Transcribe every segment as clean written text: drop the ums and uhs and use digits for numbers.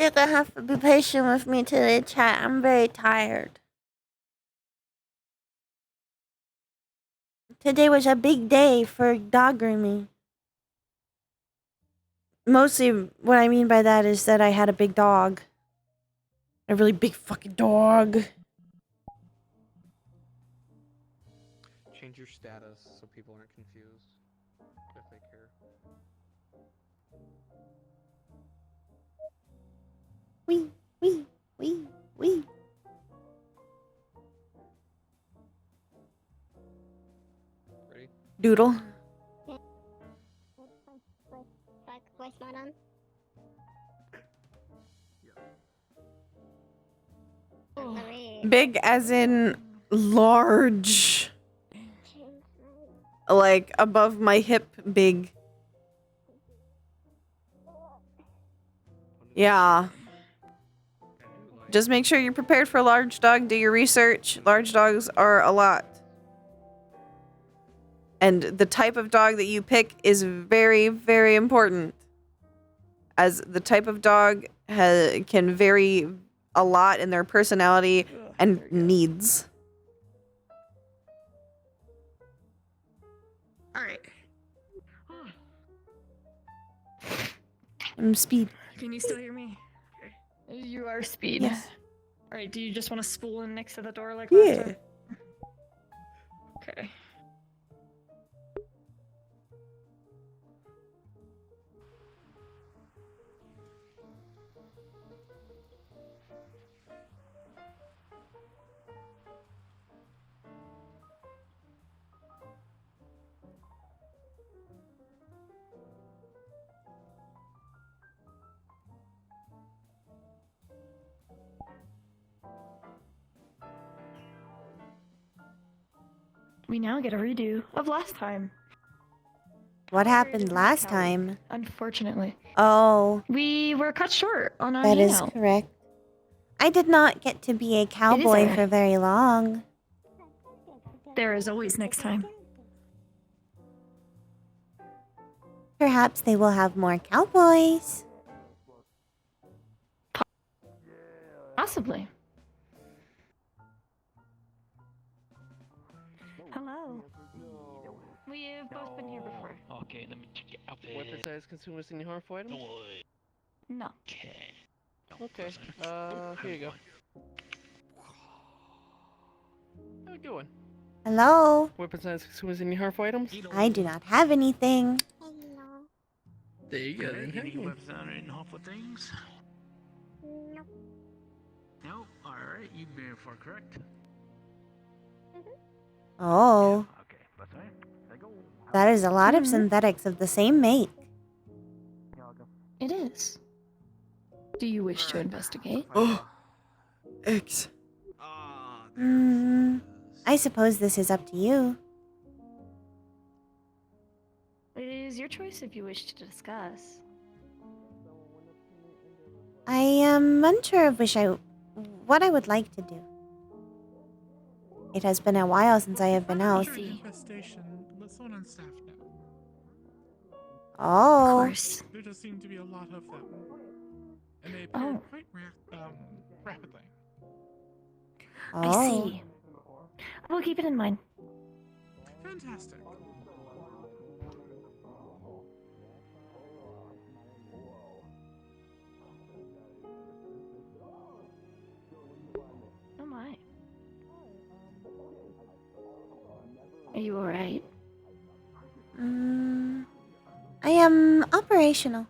You're gonna have to be patient with me today, chat. I'm very tired. Today was a big day for dog grooming. Mostly what I mean by that is that I had a big dog. A really big fucking dog. Change your status so people aren't confused if they care. Wee, wee, wee, wee. Ready? Doodle. Voice mode on. Big as in large. Like above my hip big. Yeah. Just make sure you're prepared for a large dog. Do your research. Large dogs are a lot. And the type of dog that you pick is very, very important. As the type of dog can vary a lot in their personality and needs. Alright. I'm Speed. Can you still hear me? You are Speed. Yes. Alright, do you just want to spool in next to the door like last time? Okay. We now get a redo of last time. What happened last time? Unfortunately. Oh. We were cut short on our That is hangout. correct. I did not get to be a cowboy for very long. There is always next time. Perhaps they will have more cowboys. Possibly. Hello. We've both been here before. Okay, let me check it out. Weapon size consumers any harmful items? No. Okay. Okay. Here you go. How you doing? Hello? Weapon size consumers any harmful items? I do not have anything. Hello. There you go. Any weapons that are in harmful things? Nope. No. Alright, you've been for correct. Oh. Okay, that's right. There you go. That is a lot of synthetics of the same make. It is. Do you wish to investigate? Oh. X. I suppose this is up to you. It is your choice if you wish to discuss. I am unsure of what I would like to do. It has been a while since I have been out. Infestation. Let someone on staff know. Oh. Of course. There does seem to be a lot of them. And they appear quite rapidly. Oh. I see. We'll keep it in mind. Fantastic. Oh my. Are you alright? I am operational.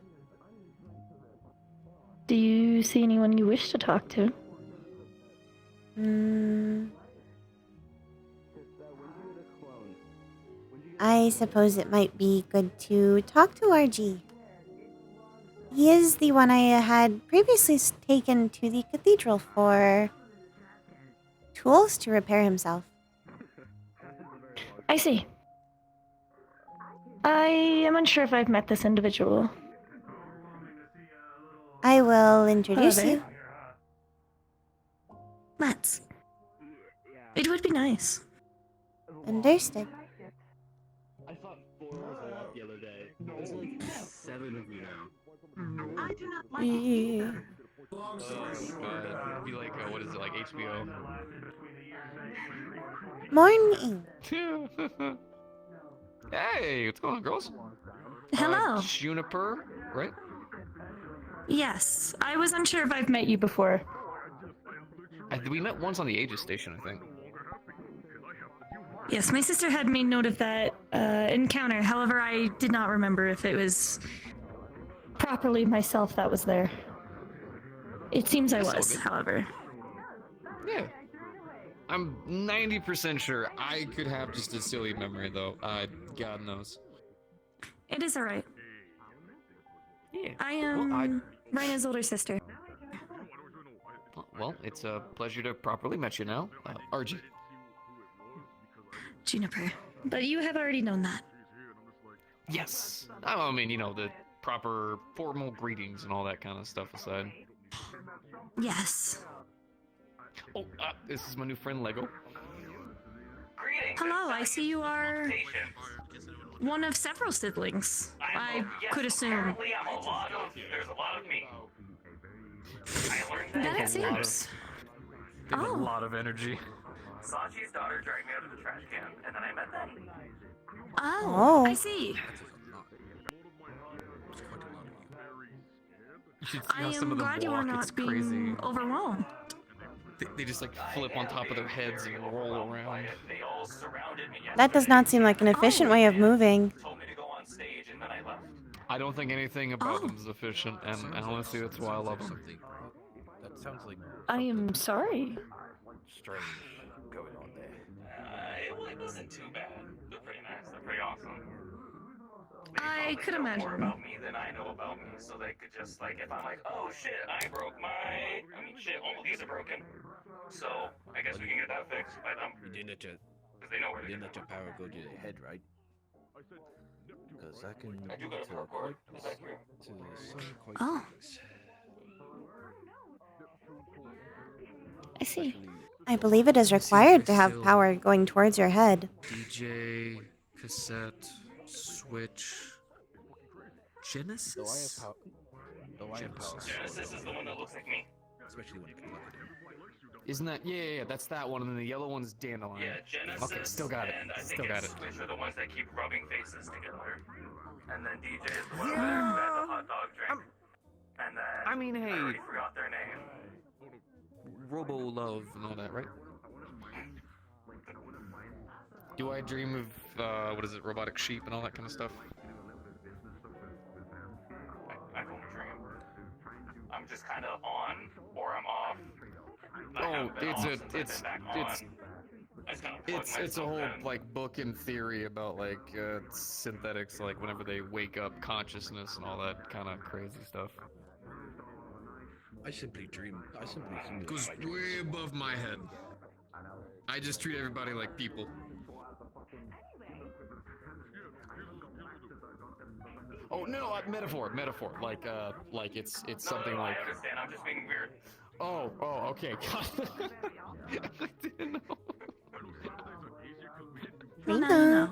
Do you see anyone you wish to talk to? I suppose it might be good to talk to RG. He is the one I had previously taken to the cathedral for tools to repair himself. I see. I am unsure if I've met this individual. I will introduce you. Let's. It would be nice. Understood. I thought 4 was a lot the other day. There's like 7 of you now. I do not like Oh, God. It'd be like, what is it, like HBO? Morning. Hey, what's going on, girls? Hello. Juniper, right? Yes, I was unsure if I've met you before. We met once on the Aegis station, I think. Yes, my sister had made note of that encounter. However, I did not remember if it was properly myself that was there. It seems I That's all was, good. however. Yeah. I'm 90% sure I could have just a silly memory, though. God knows. It is alright. Yeah. I am Rayna's older sister. Well, it's a pleasure to properly meet you now. RG. Juniper. But you have already known that. Yes. I mean, you know, the proper formal greetings and all that kind of stuff aside. Yes. Oh, this is my new friend, Lego. Hello, I see you are one of several siblings. I could assume. There's a lot of me. That it There's a lot of- seems. They have Oh. a lot of energy. Sachi's daughter dragged me out of the trash can, and then I met them. Oh, Oh. I see. You should see I how some am of them glad you are walk. It's not being crazy. overwhelmed. They just like flip on top of their heads and roll around. They all surrounded me. That does not seem like an efficient way of moving. Told me to go on stage, and then I left. I don't think anything about Oh. them is efficient, and honestly, that's why I love them. That sounds like I am sorry. strange going on there. It wasn't too bad. They're pretty nice. They're pretty awesome. I could Know more imagine. about me than I know about me, so they could just like, if I'm like, oh shit, I broke shit, all of these are broken. So I guess we can get that fixed by them. You didn't let your, Because they know where to you get didn't let your power go to your head, right? Because I can I do lead got a to power cord. Is that true? to some quite Oh. things. I see. Especially I believe it is required to have power going towards your head. DJ, cassette, switch, Genesis? though I have power. Though I have power. Genesis is the one that looks like me. Especially when you can plug it in. Isn't that? Yeah, that's that one, and then the yellow one's Dandelion. Yeah, Genesis. Okay, still got it. And I Still think got it's it. Switch are the ones that keep rubbing faces together. And then DJ is the one that had the hot dog drink. And then I mean, hey. I already forgot their name. Robo Love and all that, right? Do I dream of what is it, robotic sheep and all that kind of stuff? I don't dream. I'm just kind of on, or I'm off. I Oh, haven't been it's off a since I've it's been back it's on. I just kinda plug it's a myself whole in. like book and theory about like synthetics, like whenever they wake up, consciousness and all that kind of crazy stuff. I simply simulate Goes my way dreams. above my head. I just treat everybody like people. Oh no, metaphor, like it's something No, like. I understand. I'm just being weird. Oh, okay. I didn't know. Well, now you Rayna. know.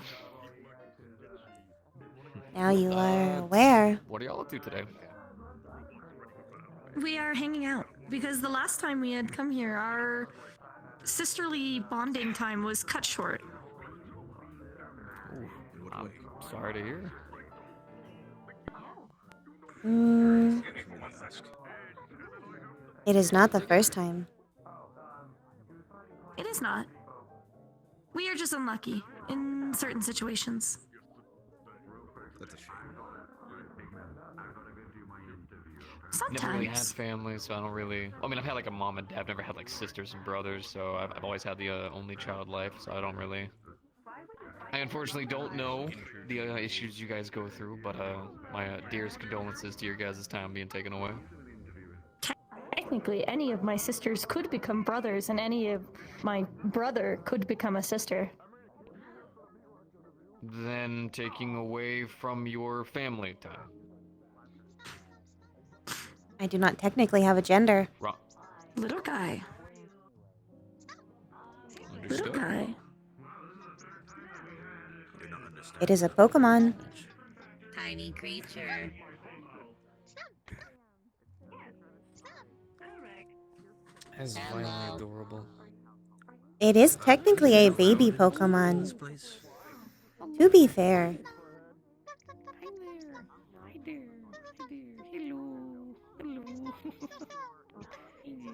Now you are aware. What are y'all up to today? We are hanging out because the last time we had come here, our sisterly bonding time was cut short. In what I'm way? sorry to hear. Mm, Excuse me for 1 second. it is not the first time. It is not. We are just unlucky in certain situations. That's a shame. Sometimes. Never really had family, so I don't really. I mean, I've had like a mom and dad. Never had like sisters and brothers, so I've always had the only child life. So I don't really. I unfortunately don't know the issues you guys go through, but my dearest condolences to your guys' time being taken away. Technically, any of my sisters could become brothers, and any of my brother could become a sister. Then taking away from your family time. I do not technically have a gender. Wrong. Little guy. Little Understood. guy. I do not understand. It is a Pokemon. Tiny creature. That's violently adorable. It is technically a baby Pokemon. To be fair. Hi there. Hi there. Hi there. Hello. Hello. Hey there.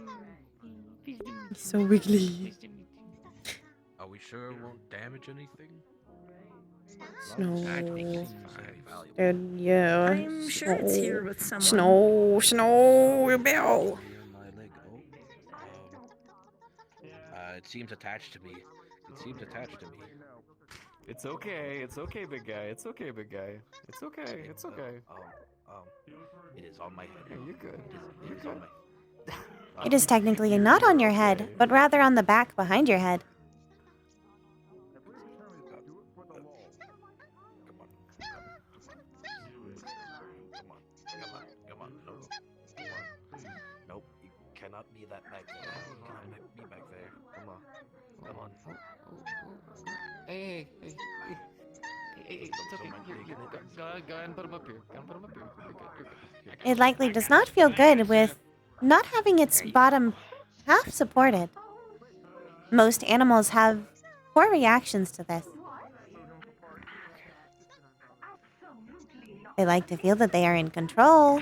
Pleased to meet you. So wiggly. Pleased to meet you. Are we sure it won't damage anything? Snow. I think it's fine. Yeah. I'm sure it's here with someone. Snow, Bill. Here, my leg. It seems attached to me. It seems attached to me. It's okay. It's okay, big guy. It's okay, big guy. It's okay. It's okay. It is on my head. Yeah, you're good. It is on my. It is technically not on your head, but rather on the back behind your head. Come on. Nope, you cannot be that back there. You cannot be back there. Come on. Hey, it's okay. Here, go ahead and put him up here. Go ahead and put him up here. You're good. It likely does not feel good with not having its bottom half supported. Most animals have poor reactions to this. They like to feel that they are in control.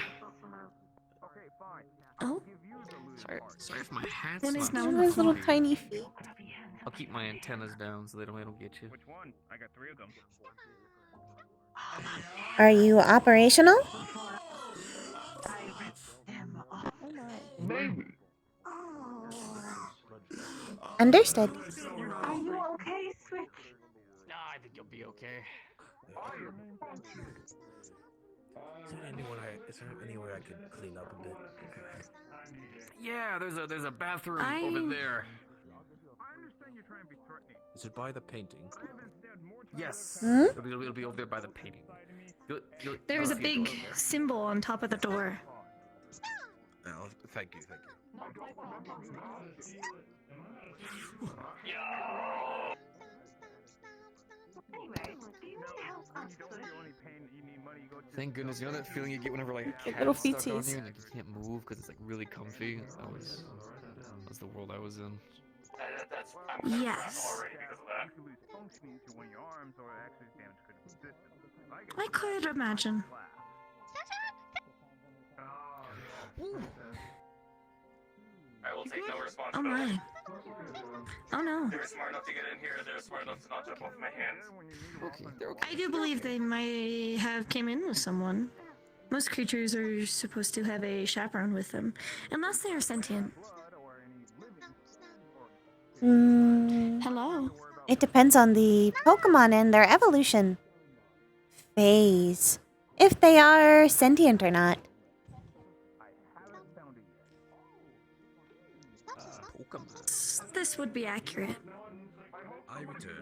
Oh, Sorry if my hat's One is not now on And the those little floor. tiny feet. I'll keep my antennas down so they don't get you. Which one? I got 3 of them. Are you operational? Maybe. Understood. Are you okay, Switch? Nah, I think you'll be okay. Is there anywhere I could clean up a bit? Yeah, there's a bathroom over there. Is it by the painting? Yes. Hmm? It'll be over there by the painting. There's a you'll see it big over there. symbol on top of the door. Oh, thank you. Thank goodness, you know that feeling you get whenever like a cat little is stuck on feeties. you and like, you can't move because it's like really comfy. That was the world I was in. Yes. I could imagine. I will take no Oh responsibility. my. Oh no. They're smart enough to get in here. They're smart enough to not jump off my hands. Okay, they're okay. I do believe they might have came in with someone. Most creatures are supposed to have a chaperone with them, unless they are sentient. Hello. It depends on the Pokemon and their evolution phase. If they are sentient or not. This would be accurate. I return.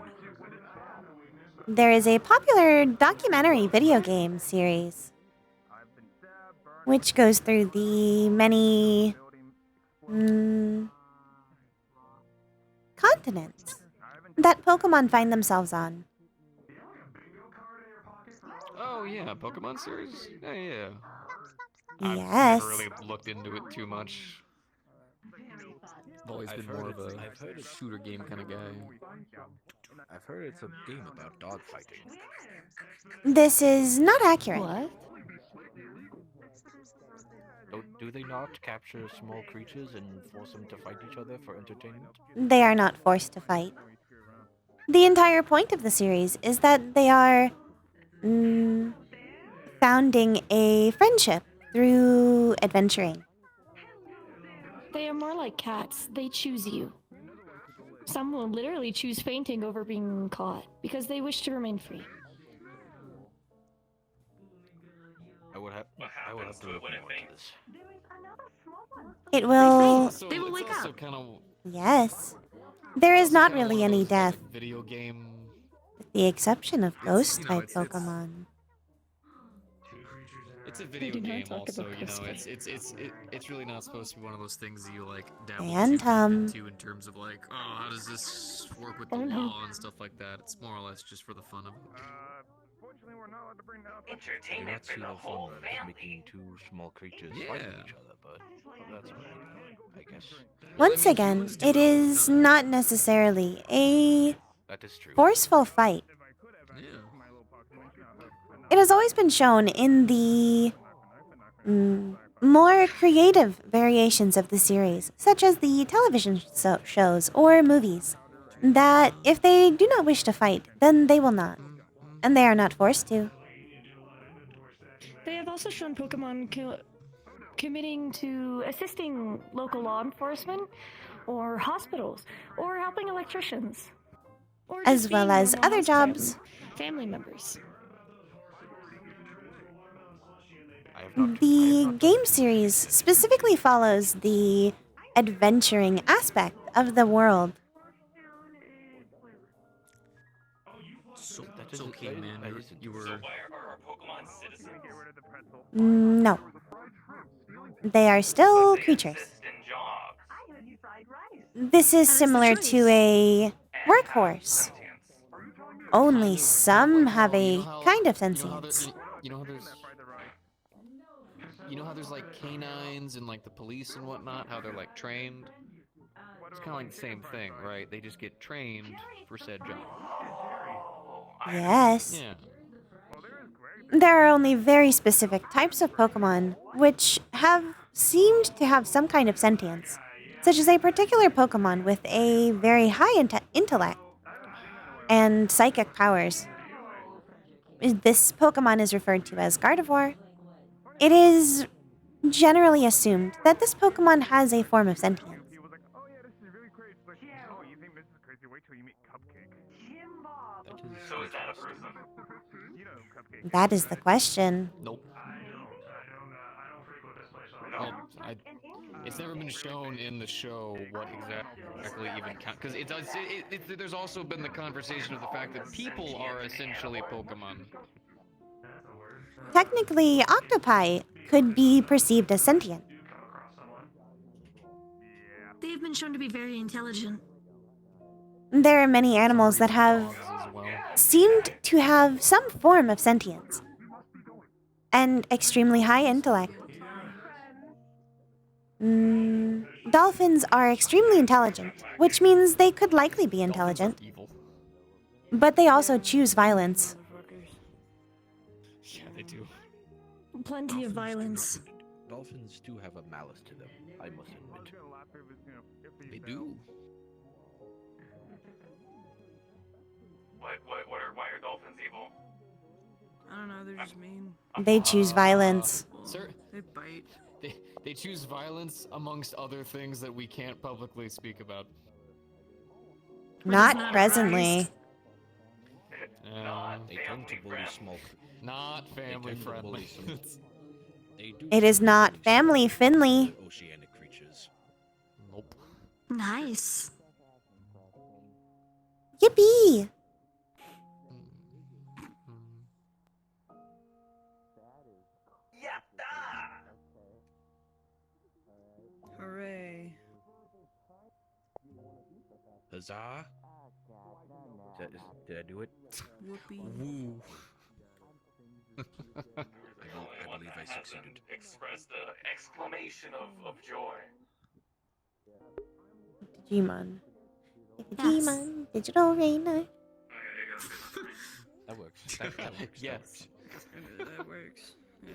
There is a popular documentary video game series which goes through the many continents that Pokemon find themselves on. Oh yeah, Pokemon series? Yeah. Yes. I've never really looked into it too much. I've always I've been heard more of it's- a I've heard it's- shooter game kind of guy. I've heard it's a game about dogfighting. This is not accurate. What? Do they not capture small creatures and force them to fight each other for entertainment? They are not forced to fight. The entire point of the series is that they are founding a friendship through adventuring. They are more like cats. They choose you. Some will literally choose fainting over being caught because they wish to remain free. I would have to look when it more into faints? this. It will. They will wake up. Kind of, Yes. There is not really any death, video game. with the exception of ghost you know, type it's- Pokemon. It's a video do not game, talk also. about You know, ghost it's really not supposed to be one of those things that you like dabble And, too deep into in terms of like, oh, how does this work with the Oh, no. law and stuff like that. It's more or less just for the fun of it. I do entertainment not for see the the whole fun of family. making two small creatures Yeah. fighting each other, but that's alright, I guess. Well, I Once mean, again, humans do it it all the is time. not necessarily a That is true. forceful fight. Yeah. It has always been shown in the more creative variations of the series, such as the television shows or movies, that if they do not wish to fight, then they will not, and they are not forced to. They have also shown Pokemon committing to assisting local law enforcement, or hospitals, or helping electricians, or As just well being as normal other house jobs. family members. I have not The done game too series much research. specifically follows the adventuring aspect of the world. So That it's is- okay, that is- man. that You is you So were. why are our Pokemon citizens? No. They are still But they creatures. assist in jobs This is That is the similar to choice. a and have workhorse. sentience. Only Kind of some like have how- a kind of you know how sentience. you know how there's you know how there's like canines and like the police and whatnot, how they're like trained. It's kind of like the same thing, right? They just get trained for said job. Oh, I Yes. Yeah. There are only very specific types of Pokemon which have seemed to have some kind of sentience, such as a particular Pokemon with a very high intellect and psychic powers. This Pokemon is referred to as Gardevoir. It is generally assumed that this Pokemon has a form of sentience. That is So is that a interesting. person? That is the question. Nope. Well, it's never been shown in the show what exactly even count, because it does. There's also been the conversation of the fact that people are essentially Pokemon. Technically, octopi could be perceived as sentient. They've been shown to be very intelligent. There are many animals that Some have dogs as well. seemed to have some form of sentience and extremely high intellect. Dolphins are extremely intelligent, which means they could likely be intelligent, Dolphins are evil. but they also choose violence. Yeah, they do. Plenty of violence. Dolphins do have a malice to them, I must admit. They do. Why are dolphins evil? I don't know, they're just mean. They choose violence. Sir, They bite. they choose violence amongst other things that we can't publicly speak about. Not not presently. They tend to bully small. Not family tend to bully friendly. some- They do. It is tend to not bully some family friendly. Oceanic creatures. Nope. Nice. Yippee! Hooray. Huzzah! Did I do it? Whoopee. Woo. I believe I succeeded. Express the exclamation of joy. Digimon. Yes. Digimon, digital Rayna. That works. That works. Yes. That works. Yeah.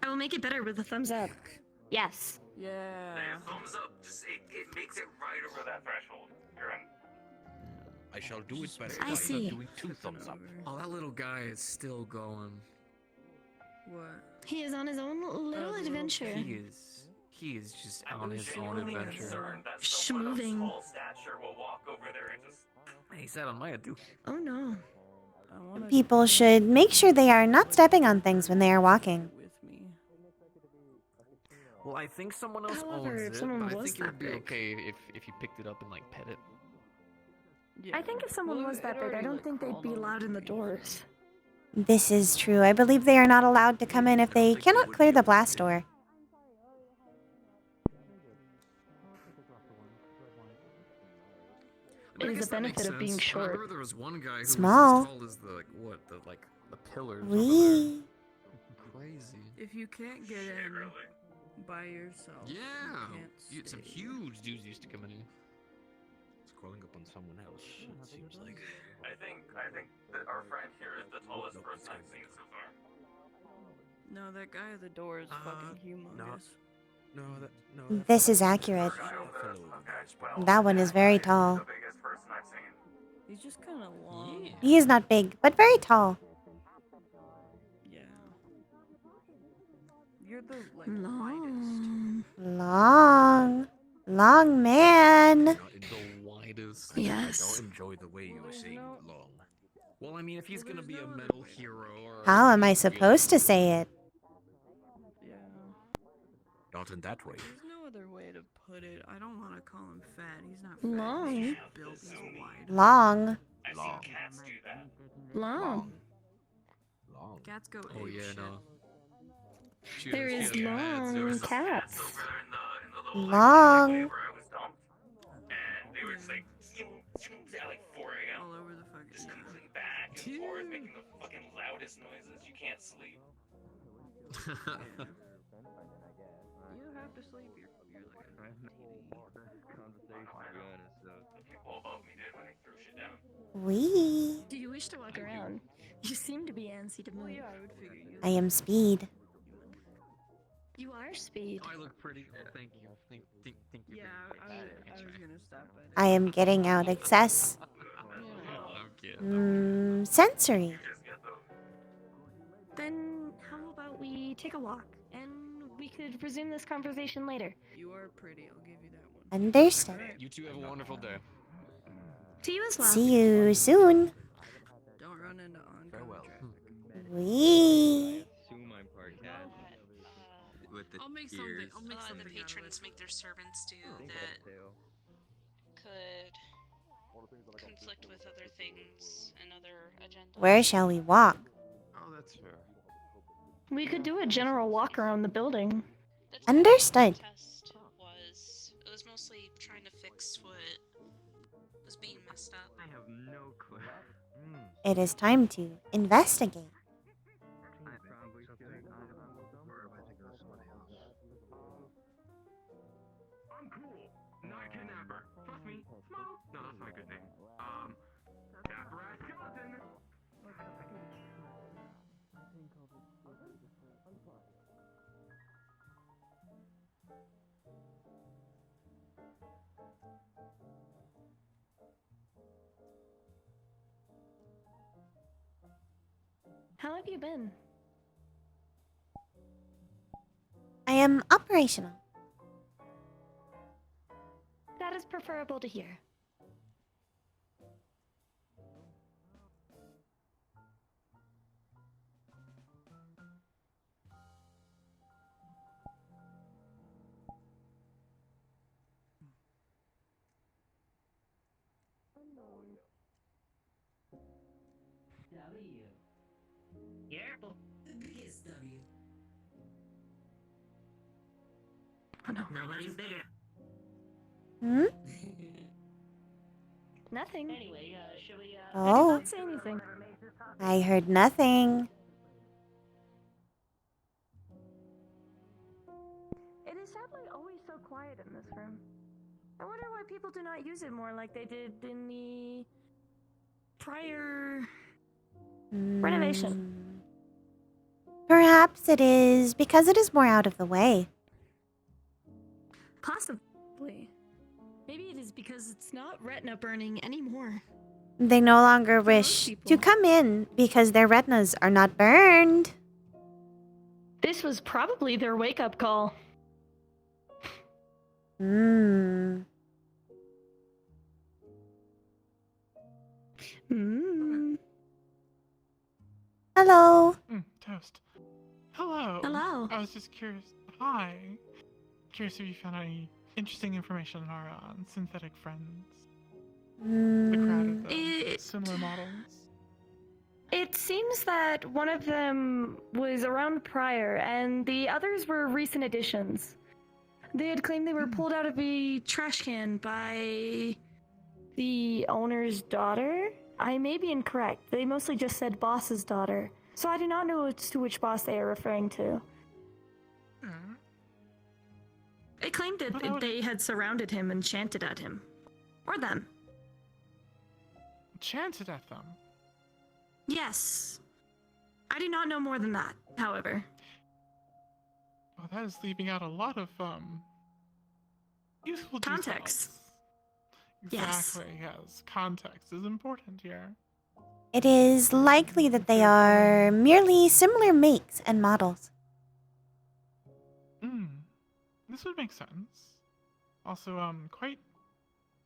I will make it better with a thumbs up. Yes. Yeah. Thumbs up. Just it makes it right over that threshold. You're in. I shall do it better. I by see. Doing 2 thumbs up. Oh, that little guy is still going. What? He is on his own little adventure. He is just on his own Genuinely adventure. concerned that someone of Schmoving. small stature will walk over there and just. He sat on my head too. Oh no. I wanna People should make sure they are not stepping on things when they are walking. with me. Well, I think someone else However, owns if it, someone but I was think it would that be big. okay if you picked it up and like pet it. Yeah. I think if someone was that big, I don't think they'd be allowed in the doors. This is true. I believe they are not allowed to come in if they cannot clear the blast door. I mean, I It is guess a that makes benefit of being sense. I short. remember there was one guy who Small. was as tall as the like The pillars. We. Crazy. If you can't get in by yourself, Yeah. you can't Some stay. huge dudes used to come in here. Scrolling up on someone else. It seems like. I think that our friend here is the tallest person I've seen so far. No, that guy at the door is fucking humongous. This is accurate. Okay, well, That one is very tall. the biggest person I've seen. He's just kind of long. Yeah. He is not big, but very tall. Yeah. You're the widest. Long. Long man. The widest. Yes. I don't enjoy the way you were saying long. Well, I mean, if he's gonna be a metal hero or. How am I supposed to say it? Yeah. Not in that way. There's no other way to put it. I don't want to call him fat. He's not fat. Long. He's just built. He's wide. Long. I've seen cats do that. Long. Long. Cats go Oh ape yeah, shit. no. There is long cats. Over in the little Long. where I was dumped, and they were just like at like 4 a.m. All over the fucking. just moving back and forth, making the fucking loudest noises. You can't sleep. You have to sleep. You're like a The people above me did when they threw shit down. We. Do you wish to walk around? You seem to be antsy to move. Well, yeah, I would figure you. I am Speed. You are Speed. I look pretty. Thank you. Thank you. Yeah, I was gonna stop by I am getting out excess. Sensory. Then how about we take a walk and we could resume this conversation later. You are pretty. I'll give you that one. Understood. You two have a wonderful day. To you as well. See you soon. Don't run into oncoming Farewell. traffic. We. Assume I'm part cat. With the I'll make tears. something. I'll make The something. patrons make their servants do that could conflict with other things and other agendas. Where shall we walk? Oh, that's fair. We could do a general walk around the building. The Understood. test was mostly trying to fix what was being messed up. I have no clue. It is time to investigate. I probably should. I'm cool, not a kidnapper. Trust me. Smoke. No, that's not a good name. Rat skeleton. How have you been? I am operational. That is preferable to hear. Oh no. Nobody's bigger. Hmm? Nothing. Anyway, should we I did Oh, not say anything. I heard nothing. It is sadly always so quiet in this room. I wonder why people do not use it more like they did in the prior renovation. Perhaps it is because it is more out of the way. Possibly. Maybe it is because it's not retina burning anymore. They no longer most wish to people. come in because their retinas are not burned. This was probably their wake-up call. Hmm. Mm. Hello. Toast. Hello. Hello. I was just curious. Hi. Curious if you found any interesting information on our synthetic friends. The crowd of them. Similar models. It seems that one of them was around prior, and the others were recent additions. They had claimed they were pulled out of a trash can by the owner's daughter, I may be incorrect. They mostly just said boss's daughter, so I do not know to which boss they are referring to. It claimed that they had surrounded him and chanted at him. Or them. Chanted at them? Yes. I do not know more than that, however. Well, that is leaving out a lot of, useful context. Details. Exactly, yes. Context is important here. It is likely that they are merely similar makes and models. This would make sense. Also, quite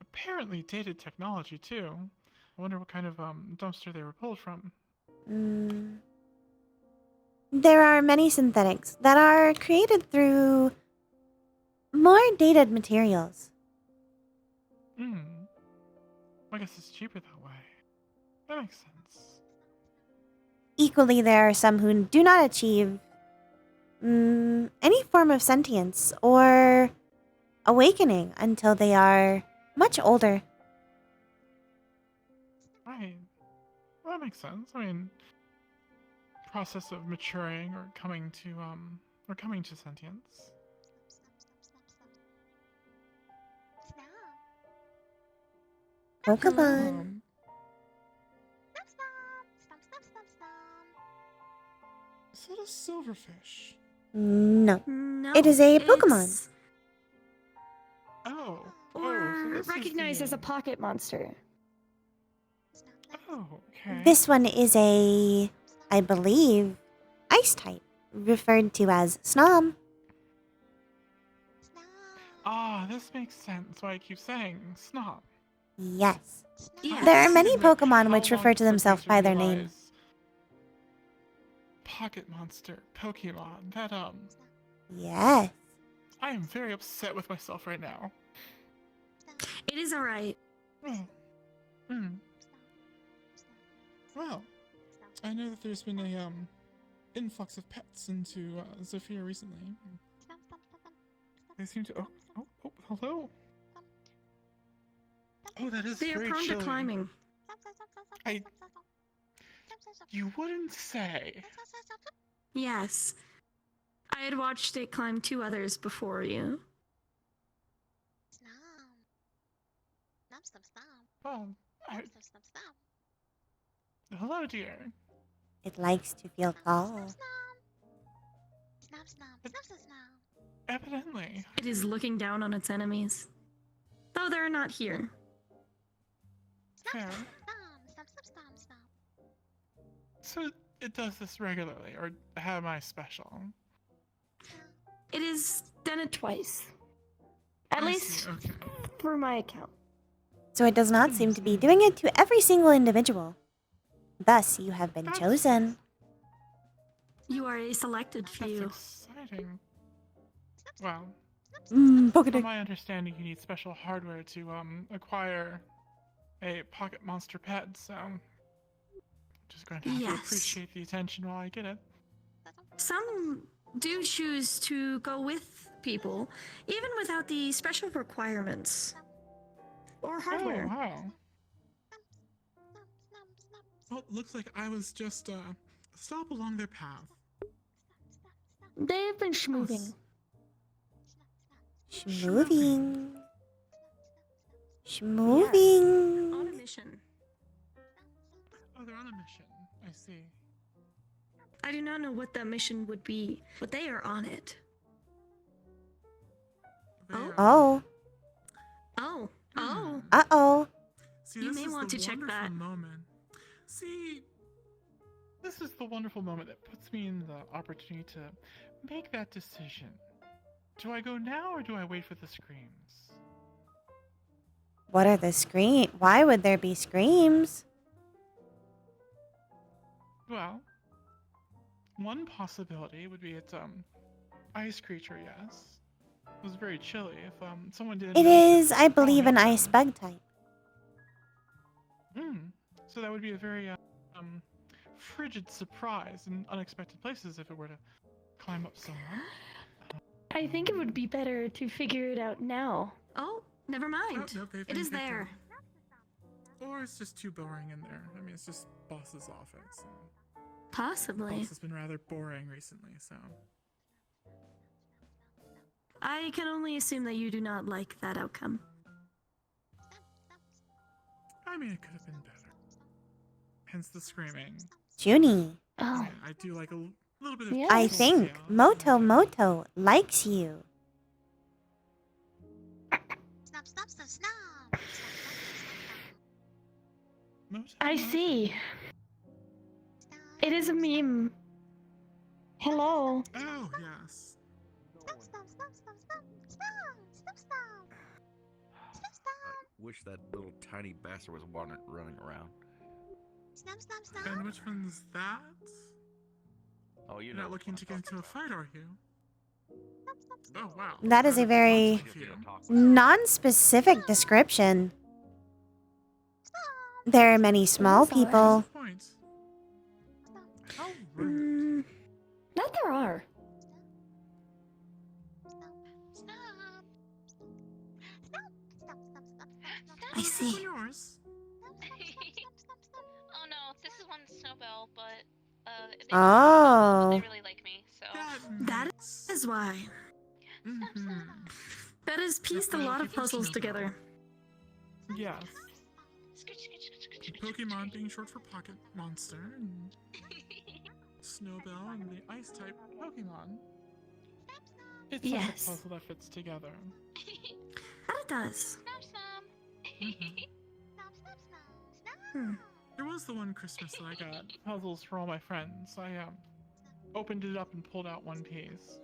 apparently dated technology, too. I wonder what kind of, dumpster they were pulled from. There are many synthetics that are created through more dated materials. I guess it's cheaper that way. That makes sense. Equally, there are some who do not achieve any form of sentience or awakening until they are much older. Right. Well, that makes sense. I mean, process of maturing or coming to sentience. Pokemon. Is that a silverfish? No. No. It is a Pokemon. Oh. Or recognized as a pocket monster. Oh, okay. This one is a, I believe, ice type, referred to as Snom. Ah, this makes sense. Why I keep saying Snom. Yes. Yes. There are many Pokemon which refer to themselves by their name. Pocket monster, Pokemon. That Yes. I am very upset with myself right now. It is alright. Well, I know that there's been a influx of pets into Zofia recently. They seem to. Oh, hello. Oh, that is They are very prone chilly. to climbing. You wouldn't say. Yes. I had watched it climb 2 others before you. Oh, hello, dear. It likes to feel tall. Evidently. It is looking down on its enemies. Though they're not here. Fair. So it does this regularly, or am I special? It is done it twice. At least for my account. So it does not seem to be doing it to every single individual. Thus, you have been chosen. You are a selected few. That's exciting. Well, Pokedex. from my understanding, you need special hardware to acquire a pocket monster pet, so just going to have to appreciate the attention while I get it. Some do choose to go with people, even without the special requirements or hardware. Oh, wow. Well, looks like I was just a stop along their path. They have been schmoving. Schmoving. Schmoving. On a mission. Oh, they're on a mission. I see. I do not know what that mission would be, but they are on it. Oh. Oh. Oh. Uh-oh. See, You this may is want the to check wonderful that. Moment. See, this is the wonderful moment that puts me in the opportunity to make that decision. Do I go now or do I wait for the screams? What are the screams? Why would there be screams? Well, one possibility would be it's ice creature, yes. It was very chilly. If someone didn't It notice is, I believe, an crawling ice bug type. So that would be a very frigid surprise in unexpected places if it were to climb up someone. I think it would be better to figure it out now. Oh, never mind. Oh, no, It is there. Or it's just too boring in there. I mean, it's just boss's office. Possibly. Boss has been rather boring recently, so. I can only assume that you do not like that outcome. I mean, it could have been better. Hence the screaming. Junie, Oh. I do like a little bit of. Yeah. I chaos think in Moto general. Moto likes you. Moto, I Moto. see. It is a meme. Hello. Oh, yes. I wish that little tiny bastard was running around. And which one's that? Oh, you You're know. not looking to get into a fight, are you? Oh, wow. That is a very Lots of you. non-specific description. There are many small people. Point. How rude. That there are. I see. What's yours? Oh no, this is one Snowbell, but they Oh. they really like me, so. That is why. Mm-hmm. That has pieced a lot of puzzles together. Yes. Pokemon being short for Pocket Monster, and Snowbell and the Ice type Pokemon. It's such Yes. a puzzle that fits together. That it does. There was the one Christmas that I got puzzles for all my friends. I opened it up and pulled out one piece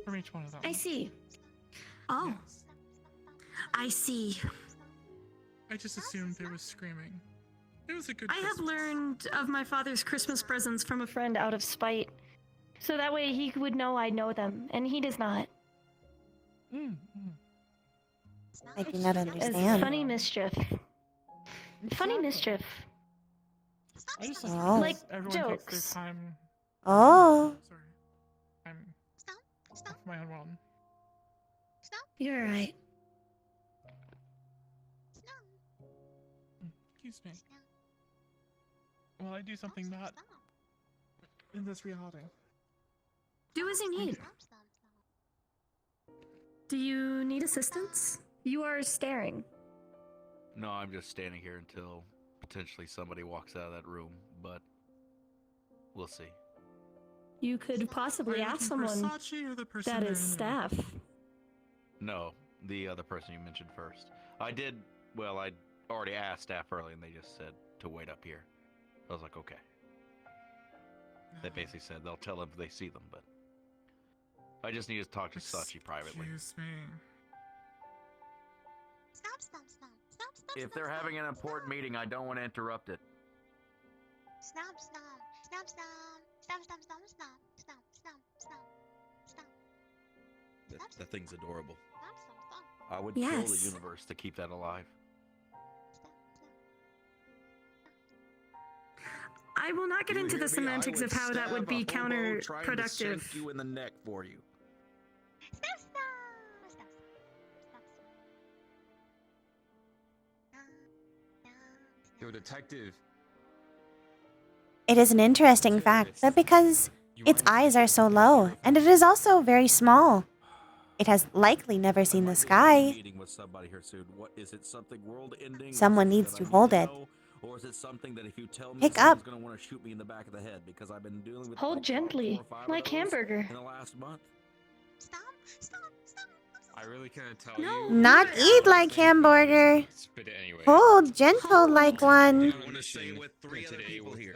from each one of them. I see. Oh. Yes. I see. I just assumed there was screaming. It was a good I have Christmas. learned of my father's Christmas presents from a friend out of spite. So that way he would know I know them, and he does not. I do not As understand. funny mischief. Funny mischief. I just Oh. assume Like everyone jokes. takes their time. Oh. Sorry. I'm off my own realm. You're right. Excuse me. Well, I do something not in this reality. Do as you need. Do you need assistance? You are staring. No, I'm just standing here until potentially somebody walks out of that room, but we'll see. You could possibly Are you ask looking for someone Sachi or the person that they're is interviewing? staff. No, the other person you mentioned first. I already asked staff early and they just said to wait up here. I was like, okay. They basically said they'll tell them if they see them, but I just need to talk to Sachi privately. Excuse me. If they're having an important meeting, I don't want to interrupt it. That thing's adorable. I would kill the Yes. universe to keep that alive. I will not get You into hear the me? I semantics of how that stab would be a hobo trying to counterproductive. shank you in the neck for you. Yo, detective. It is an interesting fact that because its eyes are so low, and it is also very small, it has likely never seen the sky. Meeting with somebody here soon. What is it? Something world-ending? Someone needs to hold it. Or is it something that if you tell me, Pick someone's up. going to want to shoot me in the back of the head because I've been dealing with Hold like gently, 4 or 5 of like those hamburger. in the last month. I really can't tell No. you. Not eat like hamburger. Spit it anyway. Hold gentle like one. I want to say it with 3 other people here.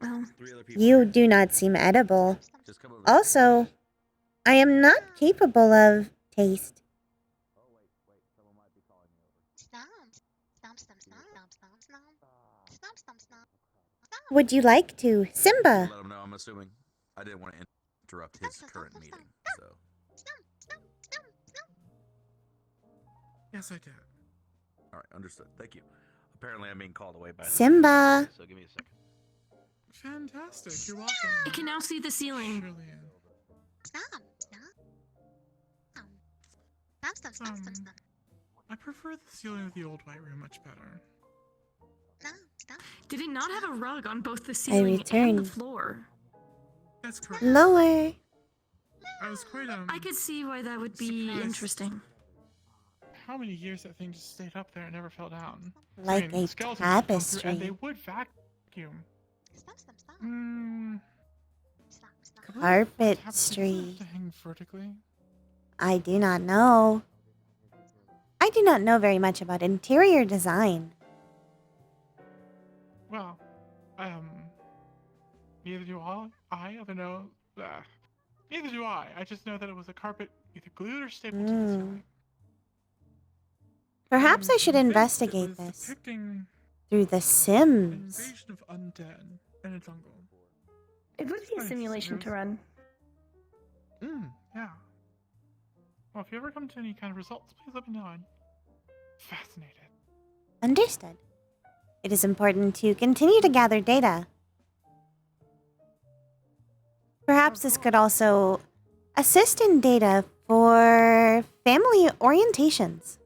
Well, 3 other people. You do not seem edible. Just come over. Also, I am not capable of taste. Someone might be calling me over. Would you like to? Simba. Let him know. I'm assuming. I didn't want to interrupt his current meeting, so. Yes, I did. All right, understood. Thank you. Apparently, I'm being called away by Simba. So give me a second. Fantastic. You're welcome. I can now see the ceiling. Julian. I prefer the ceiling of the old white room much better. Did it not have a rug on both the I ceiling and the returned. floor? That's correct. Lower. I was quite I could see why that would be surprised interesting. how many years that thing just stayed up there and never fell down. Like the a skeletons would come through tapestry. and they would vacuum. Carpetry. To hang vertically. I do not know. I do not know very much about interior design. Well, neither do I don't know. Neither do I. I just know that it was a carpet either glued or stapled to the ceiling. Perhaps I should And investigate it was this depicting through The an Sims. invasion of undead in a jungle. It would be a Nice. simulation to run. Yeah. Well, if you ever come to any kind of results, please let me know. I'm fascinated. Understood. It is important to continue to gather data. Perhaps this could also assist in data for family orientations.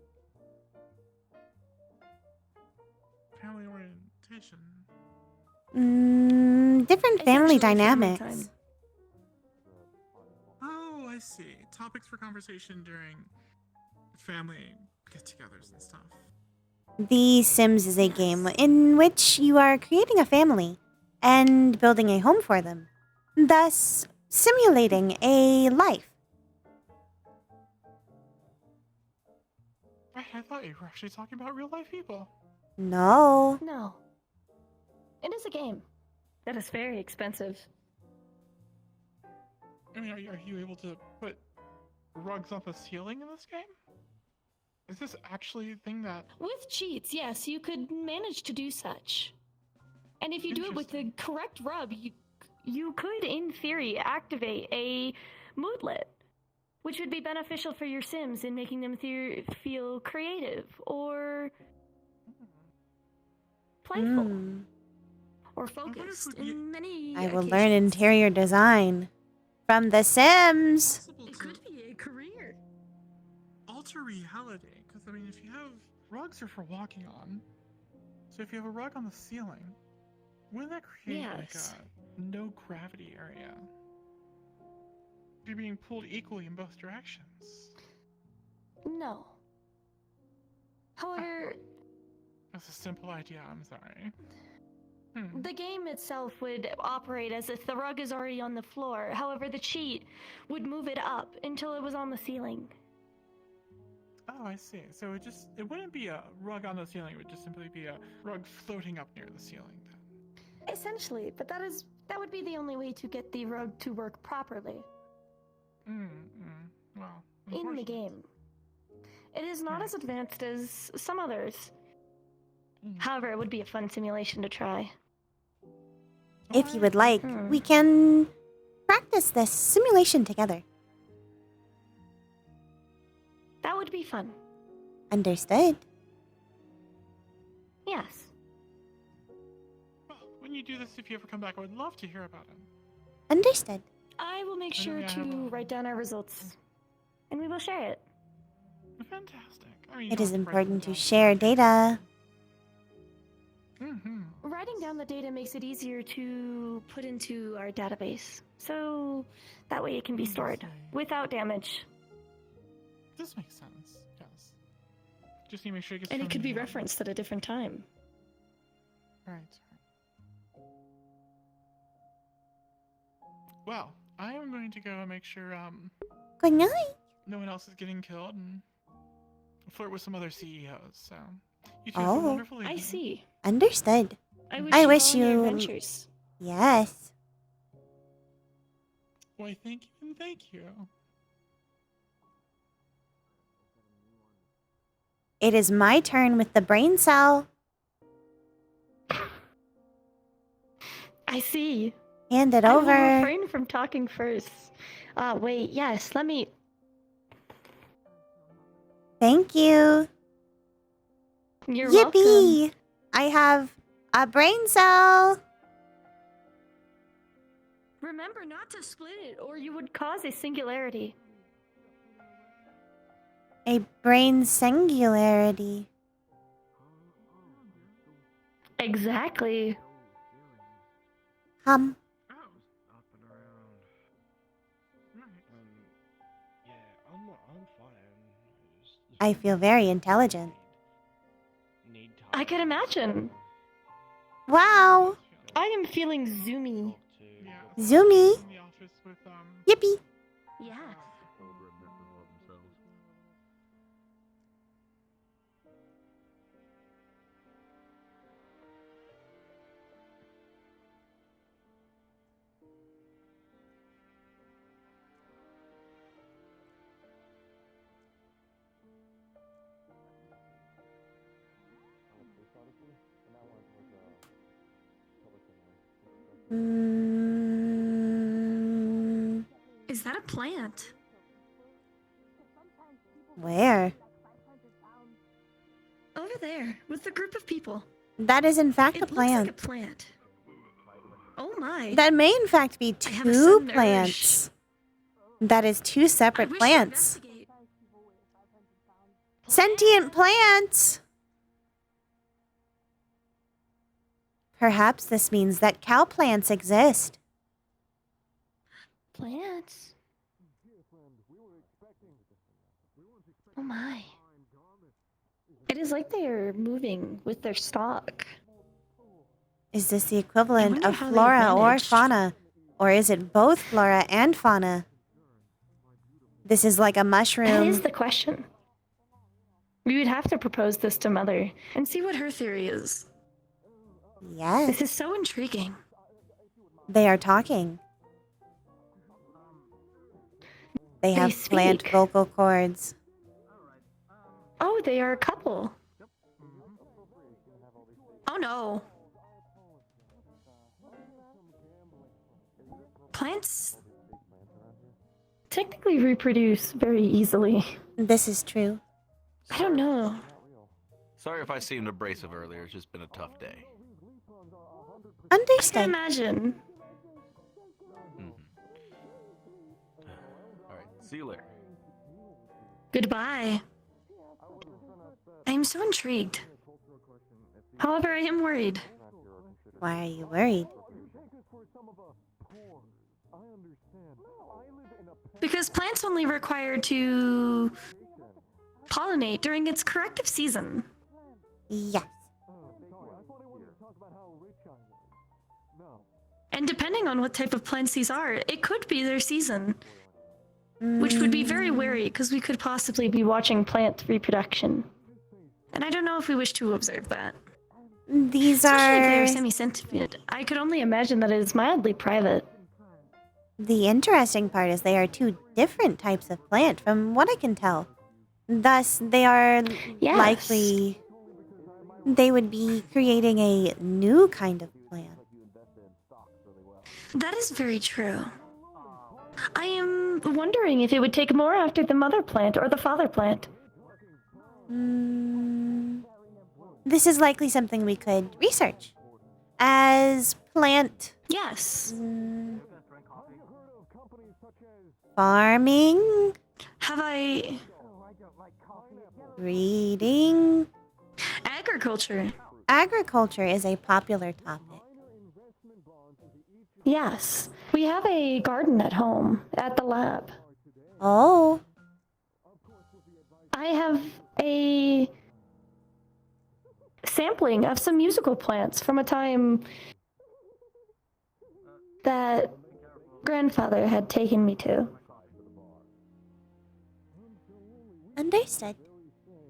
Family orientation. Different It's family actually family dynamics. time. Oh, I see. Topics for conversation during family get-togethers and stuff. The Sims is a game in which you are creating a family and building a home for them, thus simulating a life. I thought you were actually talking about real-life people. No. No. It is a game. That is very expensive. I mean, are you able to put rugs on the ceiling in this game? Is this actually a thing that... With cheats, yes, you could manage to do such. And if you do it with the correct rug, you could, in theory, activate a moodlet, which would be beneficial for your Sims in making them feel creative or playful or focused in many I will occasions. learn interior design from The Sims. It could be a career. Alter reality, because I mean, if you have rugs are for walking on, so if you have a rug on the ceiling, wouldn't that create like a no gravity area? You're being pulled equally in both directions. No. However, That's a simple idea. I'm sorry. the game itself would operate as if the rug is already on the floor. However, the cheat would move it up until it was on the ceiling. Oh, I see. So it wouldn't be a rug on the ceiling. It would just simply be a rug floating up near the ceiling. Then. Essentially, but that would be the only way to get the rug to work properly. Well, in the game. It is not as advanced as some others. However, it would be a fun simulation to try. If you would like, we can practice this simulation together. That would be fun. Understood. Yes. Well, when you do this, if you ever come back, I would love to hear about it. Understood. I will make sure to write down our results, and we will share it. Fantastic. I mean, It is important to share data. Writing down the data makes it easier to put into our database, so that way it can be stored without damage. This makes sense. Yes. Just need to make sure it gets. And it could from be the, referenced at a different time. Right. Well, I am going to go and make sure Good night. no one else is getting killed and flirt with some other CEOs. So you two have a wonderful evening. I see. Understood. I wish you all your you adventures. Yes. Why, thank you and thank you. It is my turn with the brain cell. I see. Hand it I over. will refrain from talking first. Wait, yes, let me... Thank you. You're Yippee! welcome. I have a brain cell. Remember not to split it, or you would cause a singularity. A brain singularity. Exactly. Up and around. Yeah, I'm fine. I feel very intelligent. I can imagine. Wow! I am feeling zoomy. Zoomy! In the office with Yippee! Yes. Is that a plant? Where? Over there, with a group of people. That is in fact a It looks plant. like a plant. Oh my. That may in fact be I have a 2 sudden plants. That is 2 separate wish to plants. investigate. Sentient plants! Perhaps this means that cow plants exist. Plants? Oh my. It is like they are moving with their stalk. Is this the equivalent wonder of how they flora or managed. fauna? Or is it both flora and fauna? This is like a That mushroom. is the question. We would have to propose this to Mother and see what her theory is. Yes. This is so intriguing. They are talking. They have plant speak. vocal cords. Oh, they are a couple. Oh no. Plants technically reproduce very easily. This is true. I don't know. Sorry if I seemed abrasive earlier. It's just been a tough day. I can Understood. imagine. All right. See you later. Goodbye. I am so intrigued. However, I am worried. Why are you worried? Because plants only require to pollinate during its corrective season. Yes. And depending on what type of plants these are, it could be their season. Which would be very wary, because we could possibly be watching plant reproduction. And I don't know if we wish to observe that. These Especially if they are are... semi-sentient. I could only imagine that it is mildly private. The interesting part is they are 2 different types of plant, from what I can tell. Thus, they are Yes. likely... They would be creating a new kind of plant. That is very true. I am wondering if it would take more after the mother plant or the father plant. This is likely something we could research. As plant... Yes. Farming... Have I... Breeding... Agriculture. Agriculture is a popular topic. Yes. We have a garden at home, at the lab. Oh, I have a sampling of some musical plants from a time that grandfather had taken me to. understood.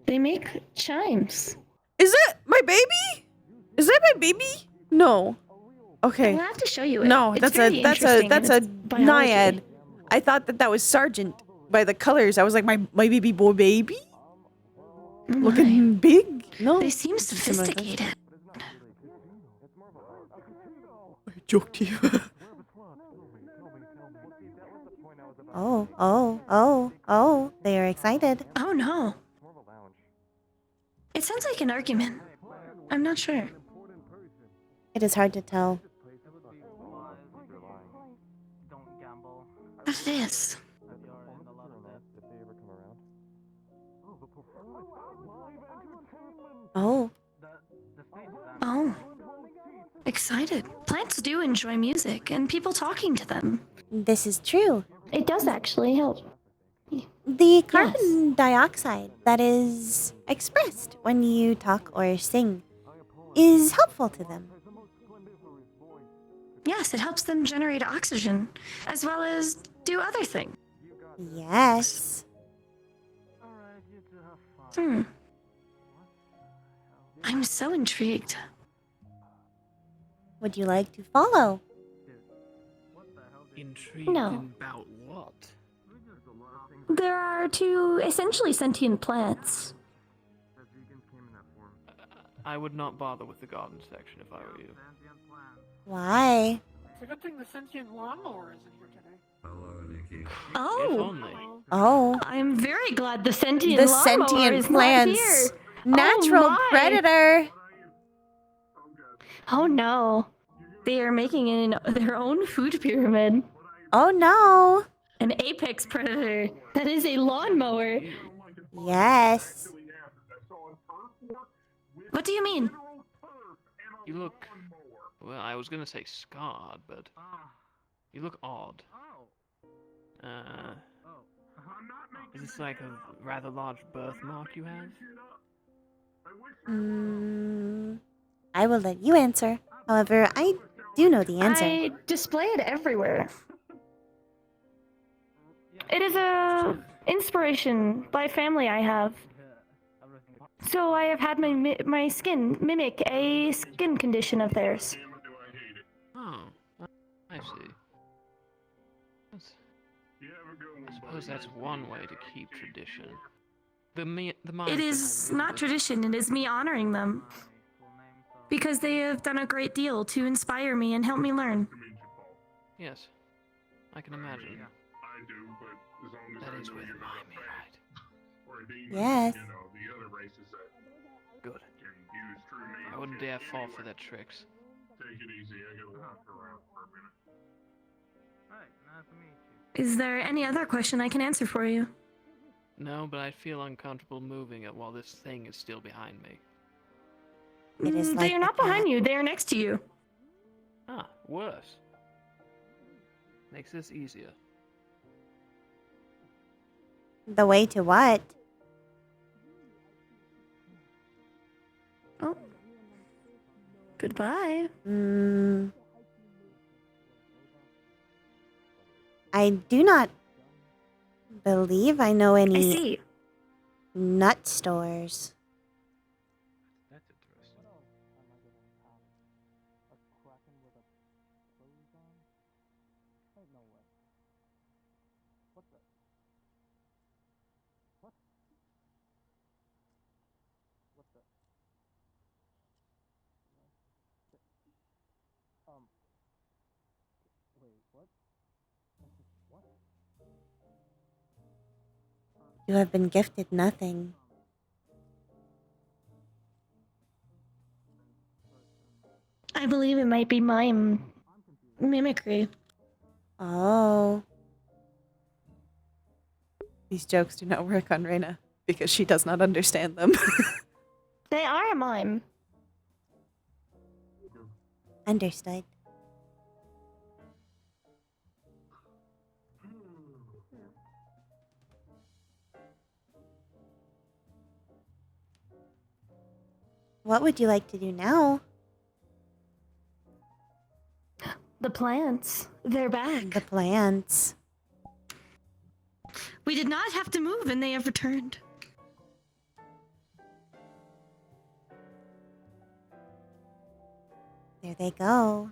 They make chimes. Is that my baby? Is that my baby? No. Okay. I'll have to show you it. No, It's that's very a interesting that's in a its biology. naiad. I thought that was Sergeant by the colors. I was like, my baby boy baby, looking big. No, They seem it's just similar. sophisticated. I joked you. Oh, they are excited. Oh no. It sounds like an argument. I'm not sure. It is hard to tell. But it is. Oh, Oh. Excited. Plants do enjoy music and people talking to them. this is true. It does actually help. The carbon dioxide that is expressed when you talk or sing is helpful to them. Yes, it helps them generate oxygen, as well as do other things. Yes. I'm so intrigued. Would you like to follow? Intrigued No. about what? There are two essentially sentient plants. I would not bother with the garden section if I were you. Why? It's a good thing the sentient lawnmower isn't here today. Hello, Nikki. If Oh, only. Oh, I'm very glad the sentient the lawnmower sentient is plants. not here. Natural my. predator. Oh no. They are making their own food pyramid. Oh no. An apex predator. That is a lawnmower. Yes. What do you mean? You look... Well, I was gonna say scarred, but... You look odd. Is this like a rather large birthmark you have? I will let you answer. However, I do know the answer. I display it everywhere. It is a inspiration by family I have. So I have had my skin mimic a skin condition of theirs. Oh, I see. I suppose that's one way to keep tradition. It is not tradition, it is me honoring them. Because they have done a great deal to inspire me and help me learn. Yes, I can imagine. That is where the mommy, right? Yes. Good. I wouldn't dare fall for their tricks. Is there any other question I can answer for you? No, but I feel uncomfortable moving it while this thing is still behind me. It is They like are not the behind cat. you, they are next to you. Ah, worse. Makes this easier. The way to what? Oh. Goodbye. I do not believe I know I any see. nut stores. That's interesting. You have been gifted nothing. I believe it might be mime mimicry. Oh. These jokes do not work on Rayna because she does not understand them. They are a mime. Understood. What would you like to do now? The plants. They're back. The plants. We did not have to move and they have returned. There they go.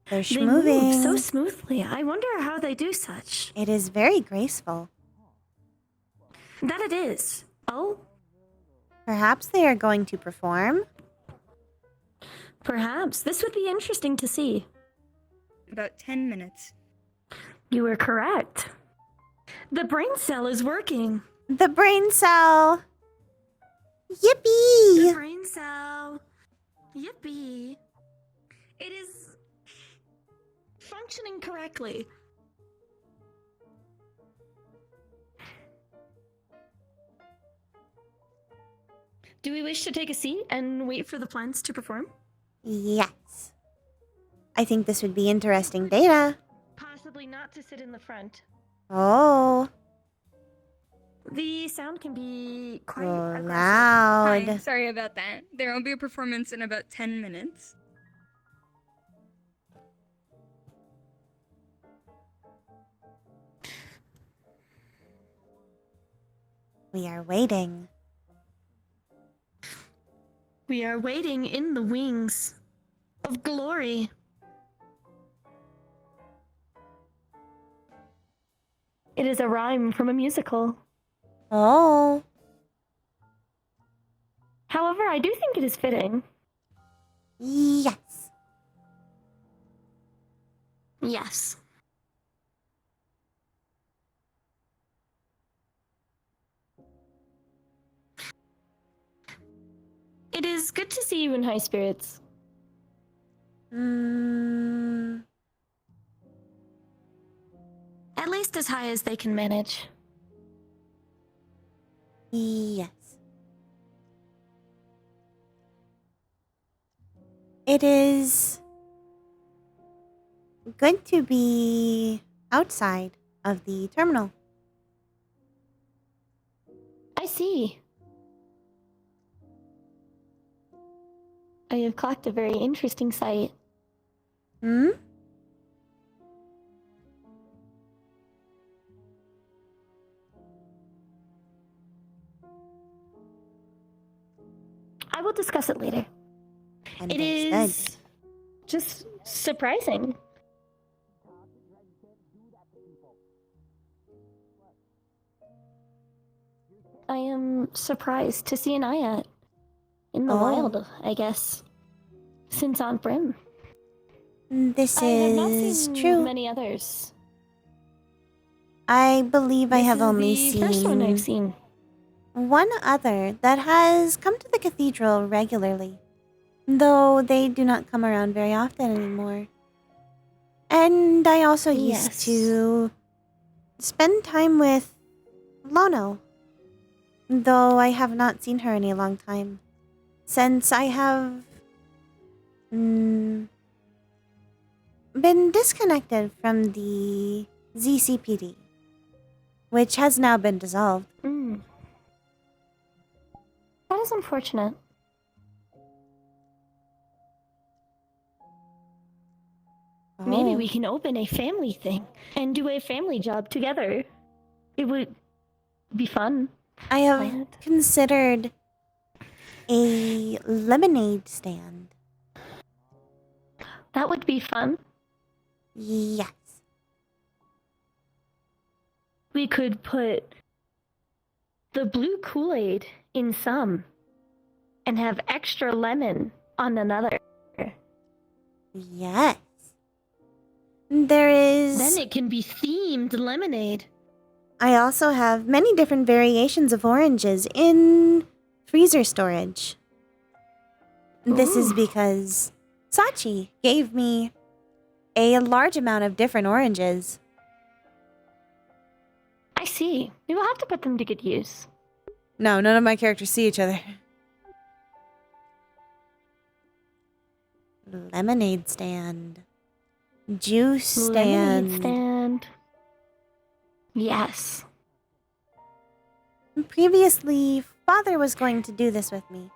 They're They move schmoving. so smoothly. I wonder how they do such. It is very graceful. That it is. Oh? Perhaps they are going to perform. Perhaps. This would be interesting to see. About 10 minutes. You were correct. The brain cell is working. The brain cell. The Yippee! brain cell. Yippee. It is functioning correctly. Do we wish to take a seat and wait for the plants to perform? Yes. I think this would be interesting data. Possibly not to sit in the front. Oh, The sound can be quite aggressive. loud. Hi, sorry about that. There will be a performance in about 10 minutes. We are waiting. We are waiting in the wings of glory. It is a rhyme from a musical. Oh, However, I do think it is fitting. yes. Yes. It is good to see you in high spirits. At least as high as they can manage. Yes. It is good to be outside of the terminal. I see. I have clocked a very interesting sight. Hmm? I will discuss it later. It is just surprising. I am surprised to see an Ayat in the wild, I guess, since Aunt Brim. This I have not is seen true. many others. I believe I This have is only the first one I've seen. one other that has come to the cathedral regularly, though they do not come around very often anymore. And I also used to spend time with Lono, though I have not seen her in a long time, since I have been disconnected from the ZCPD, which has now been dissolved. That is unfortunate. Maybe we can open a family thing and do a family job together. It would be fun. I have considered a lemonade stand. That would be fun. Yes. We could put the blue Kool-Aid in some and have extra lemon on another. Yes. There is... Then it can be themed lemonade. I also have many different variations of oranges in freezer storage. This is because Sachi gave me a large amount of different oranges. I see. We will have to put them to good use. No, none of my characters see each other. Lemonade stand. Juice stand. Lemonade stand. Yes. Previously, Father was going to do this with me.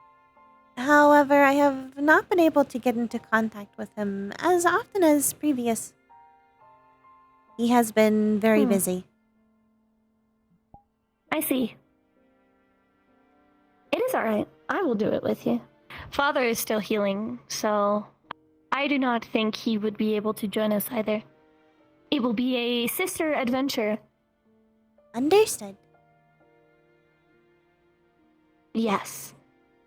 However, I have not been able to get into contact with him as often as previous. He has been very busy. I see. It is alright. I will do it with you. Father is still healing, so I do not think he would be able to join us either. It will be a sister adventure. Understood. Yes.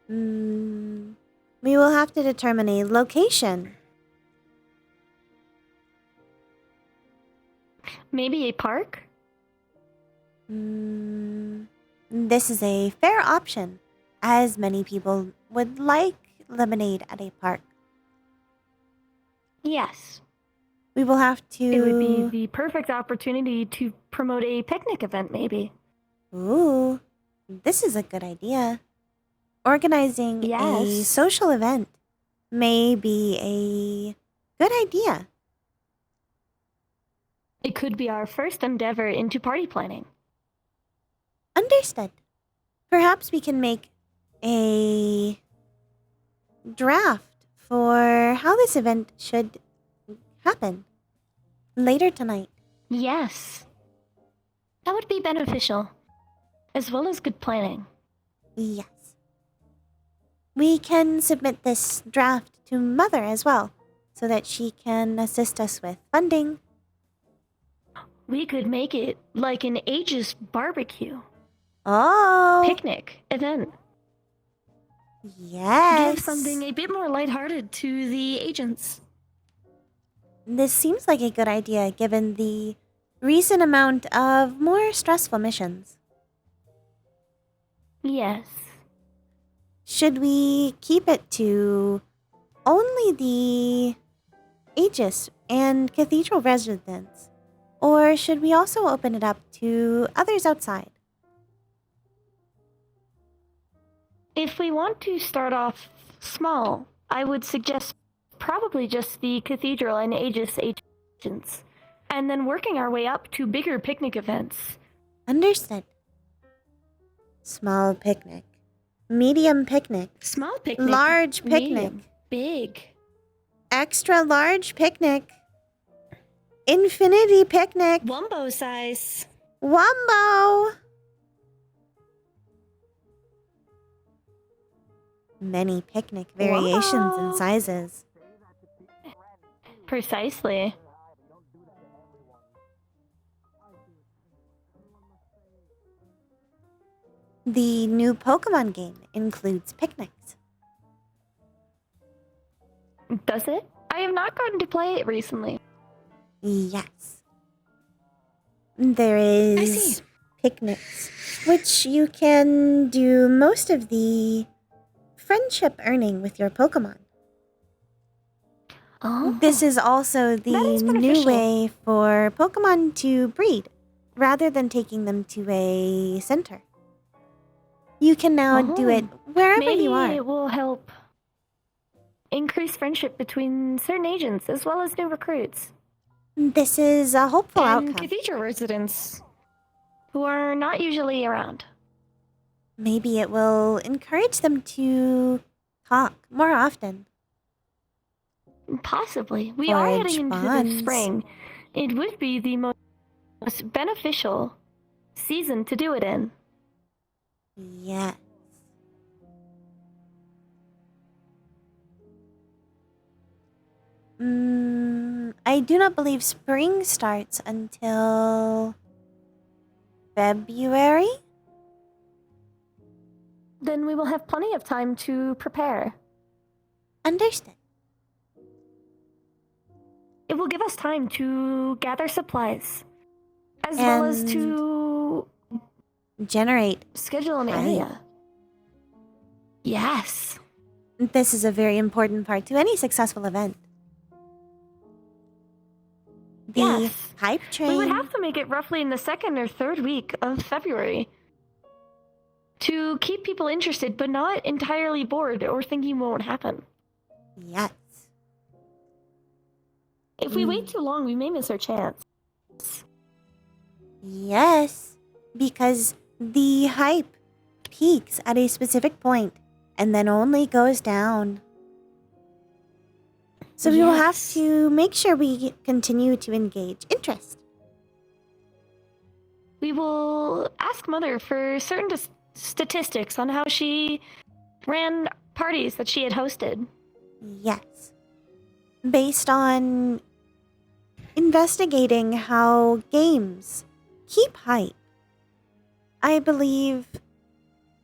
We will have to determine a location. Maybe a park? This is a fair option, as many people would like lemonade at a park. Yes. We will have to... It would be the perfect opportunity to promote a picnic event, maybe. Ooh, this is a good idea. organizing a Yes. social event may be a good idea. It could be our first endeavor into party planning. Understood. Perhaps we can make a draft for how this event should happen later tonight. Yes. That would be beneficial, as well as good planning. Yes. We can submit this draft to Mother as well, so that she can assist us with funding. We could make it like an ages barbecue. Oh! Picnic event. Yes! Give something a bit more lighthearted to the agents. This seems like a good idea given the recent amount of more stressful missions. Yes. Should we keep it to only the Aegis and Cathedral residents? Or should we also open it up to others outside? If we want to start off small, I would suggest probably just the Cathedral and Aegis agents, and then working our way up to bigger picnic events. Understood. Small picnic. Medium picnic. Small picnic. Large picnic. Medium. Big. Extra large picnic. Infinity picnic. Wumbo size. Wumbo! Many picnic variations and Wumbo. sizes. Precisely. The new Pokemon game includes picnics. Does it? I have not gotten to play it recently. Yes. There I see. is picnics, which you can do most of the friendship earning with your Pokemon. Oh. This is also the That is new beneficial. way for Pokemon to breed, rather than taking them to a center. You can now do it wherever Maybe you are. it will help increase friendship between certain agents as well as new recruits. This is a hopeful and outcome. Cathedral residents who are not usually around. Maybe it will encourage them to talk more often. Possibly. We are Forge heading into bonds. the spring. It would be the most beneficial season to do it in. Yes. I do not believe spring starts until February. Then we will have plenty of time to prepare. Understood. It will give us time to gather supplies, as well as And to generate schedule an hype. area. Yes. This is a very important part to any successful event. The Yes. hype train. We would have to make it roughly in the second or third week of February to keep people interested but not entirely bored or thinking won't happen. Yes. If we wait too long, we may miss our chance. Yes, because the hype peaks at a specific point and then only goes down. So we will have Yes. to make sure we continue to engage interest. We will ask Mother for certain statistics on how she ran parties that she had hosted. Yes. Based on investigating how games keep hype, I believe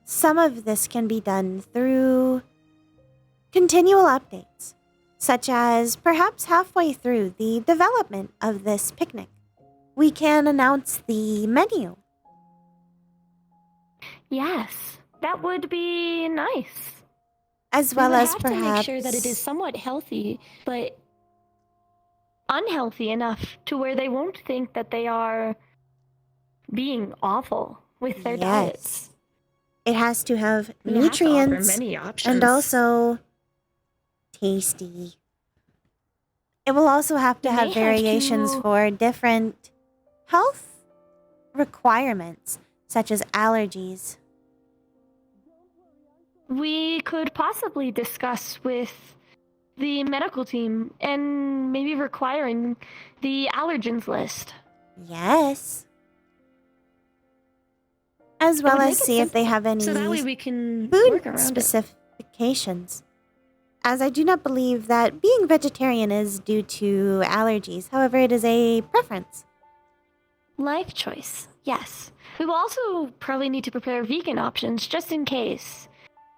some of this can be done through continual updates, such as perhaps halfway through the development of this picnic, we can announce the menu. Yes, that would be nice. As well we would as have perhaps to make sure that it is somewhat healthy, but unhealthy enough to where they won't think that they are being awful with their diets. It has to have We have to offer nutrients many options. and also tasty. It will also have to We have may have variations to- for different health requirements, such as allergies. We could possibly discuss with the medical team and maybe requiring the allergens list. Yes. As It well would as make it see if they simple, have any so that way we can food work around it. specifications. As I do not believe that being vegetarian is due to allergies. However, it is a preference. Life choice, yes. We will also probably need to prepare vegan options just in case.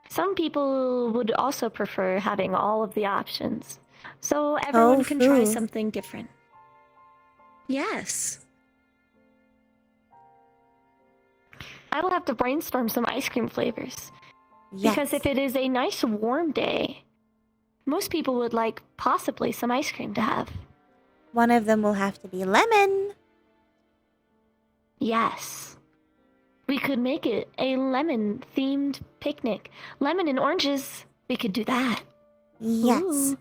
Some people would also prefer having all of the options. So everyone can try Tofu. something different. Yes. I will have to brainstorm some ice cream flavors. Yes. Because if it is a nice warm day, most people would like possibly some ice cream to have. One of them will have to be lemon. Yes. We could make it a lemon-themed picnic. Lemon and oranges, we could do that. Yes. Ooh.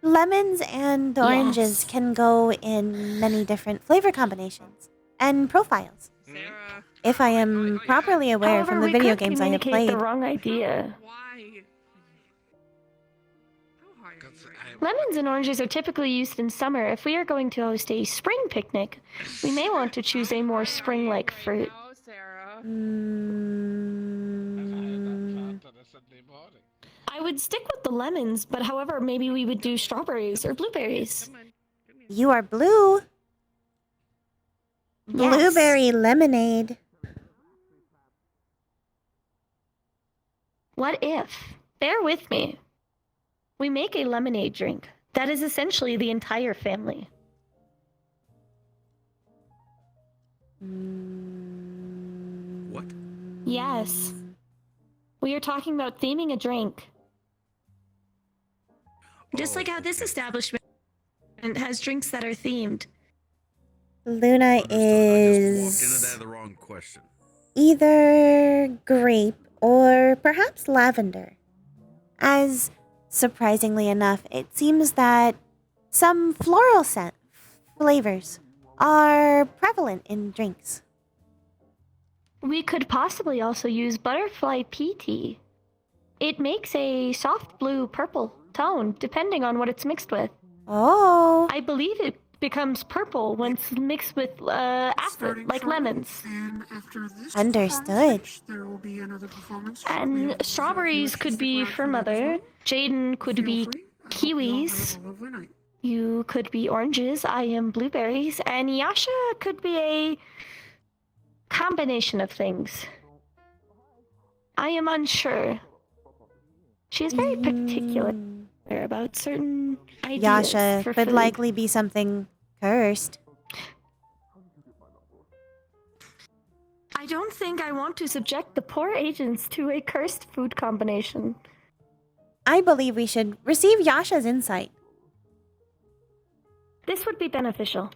Lemons and oranges Yes. can go in many different flavor combinations and profiles. Sarah. If I am properly aware However, from the we video could games I have communicate played. the wrong idea. Why? How hard are you? Lemons and oranges are typically used in summer. If we are going to host a spring picnic, we may want to choose a more spring-like fruit. No, Sarah. I would stick with the lemons, but however, maybe we would do strawberries or blueberries. You are blue. Yes. Blueberry lemonade. What if, bear with me, we make a lemonade drink that is essentially the entire family? What? Yes. We are talking about theming a drink. Just like how this establishment has drinks that are themed. Luna I just walked into is that the wrong question. either grape or perhaps lavender. As surprisingly enough, it seems that some floral scent flavors are prevalent in drinks. We could possibly also use butterfly pea tea. It makes a soft blue purple tone, depending on what it's mixed with. Oh, I believe it becomes purple when it's mixed with acid, like lemons. And after this understood. there will be another performance. And strawberries could be for Mother. Jaden could be kiwis. You could be oranges. I am blueberries. And Yasha could be a combination of things. I am unsure. She is very particular about certain ideas Yasha for could food. likely be something cursed. I don't think I want to subject the poor agents to a cursed food combination. I believe we should receive Yasha's insight. This would be beneficial.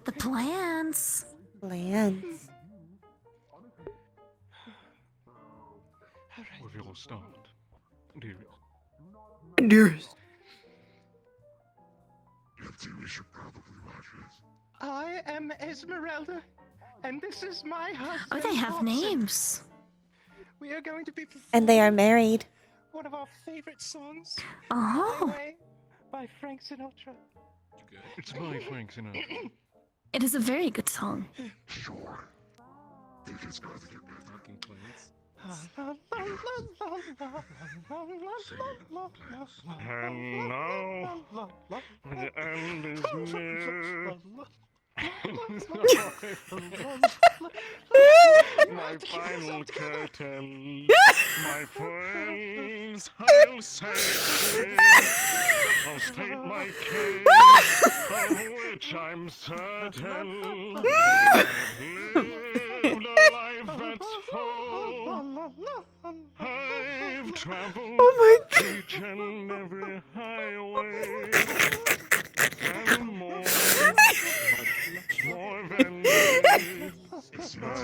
The plans. Plans. With your start, dearest. Dearest. I am Esmeralda, and this is my husband. Oh, they have Watson. names. We are going to be performing And they are married. one of our favorite songs, Oh. My Way by Frank Sinatra. It's by Frank Sinatra. It is a very good song. And now, the end is near. My final curtain, my friends, I'll say I'll state my case, of which I'm certain. I've lived a life that's full. I've traveled each and every highway, and more than this. But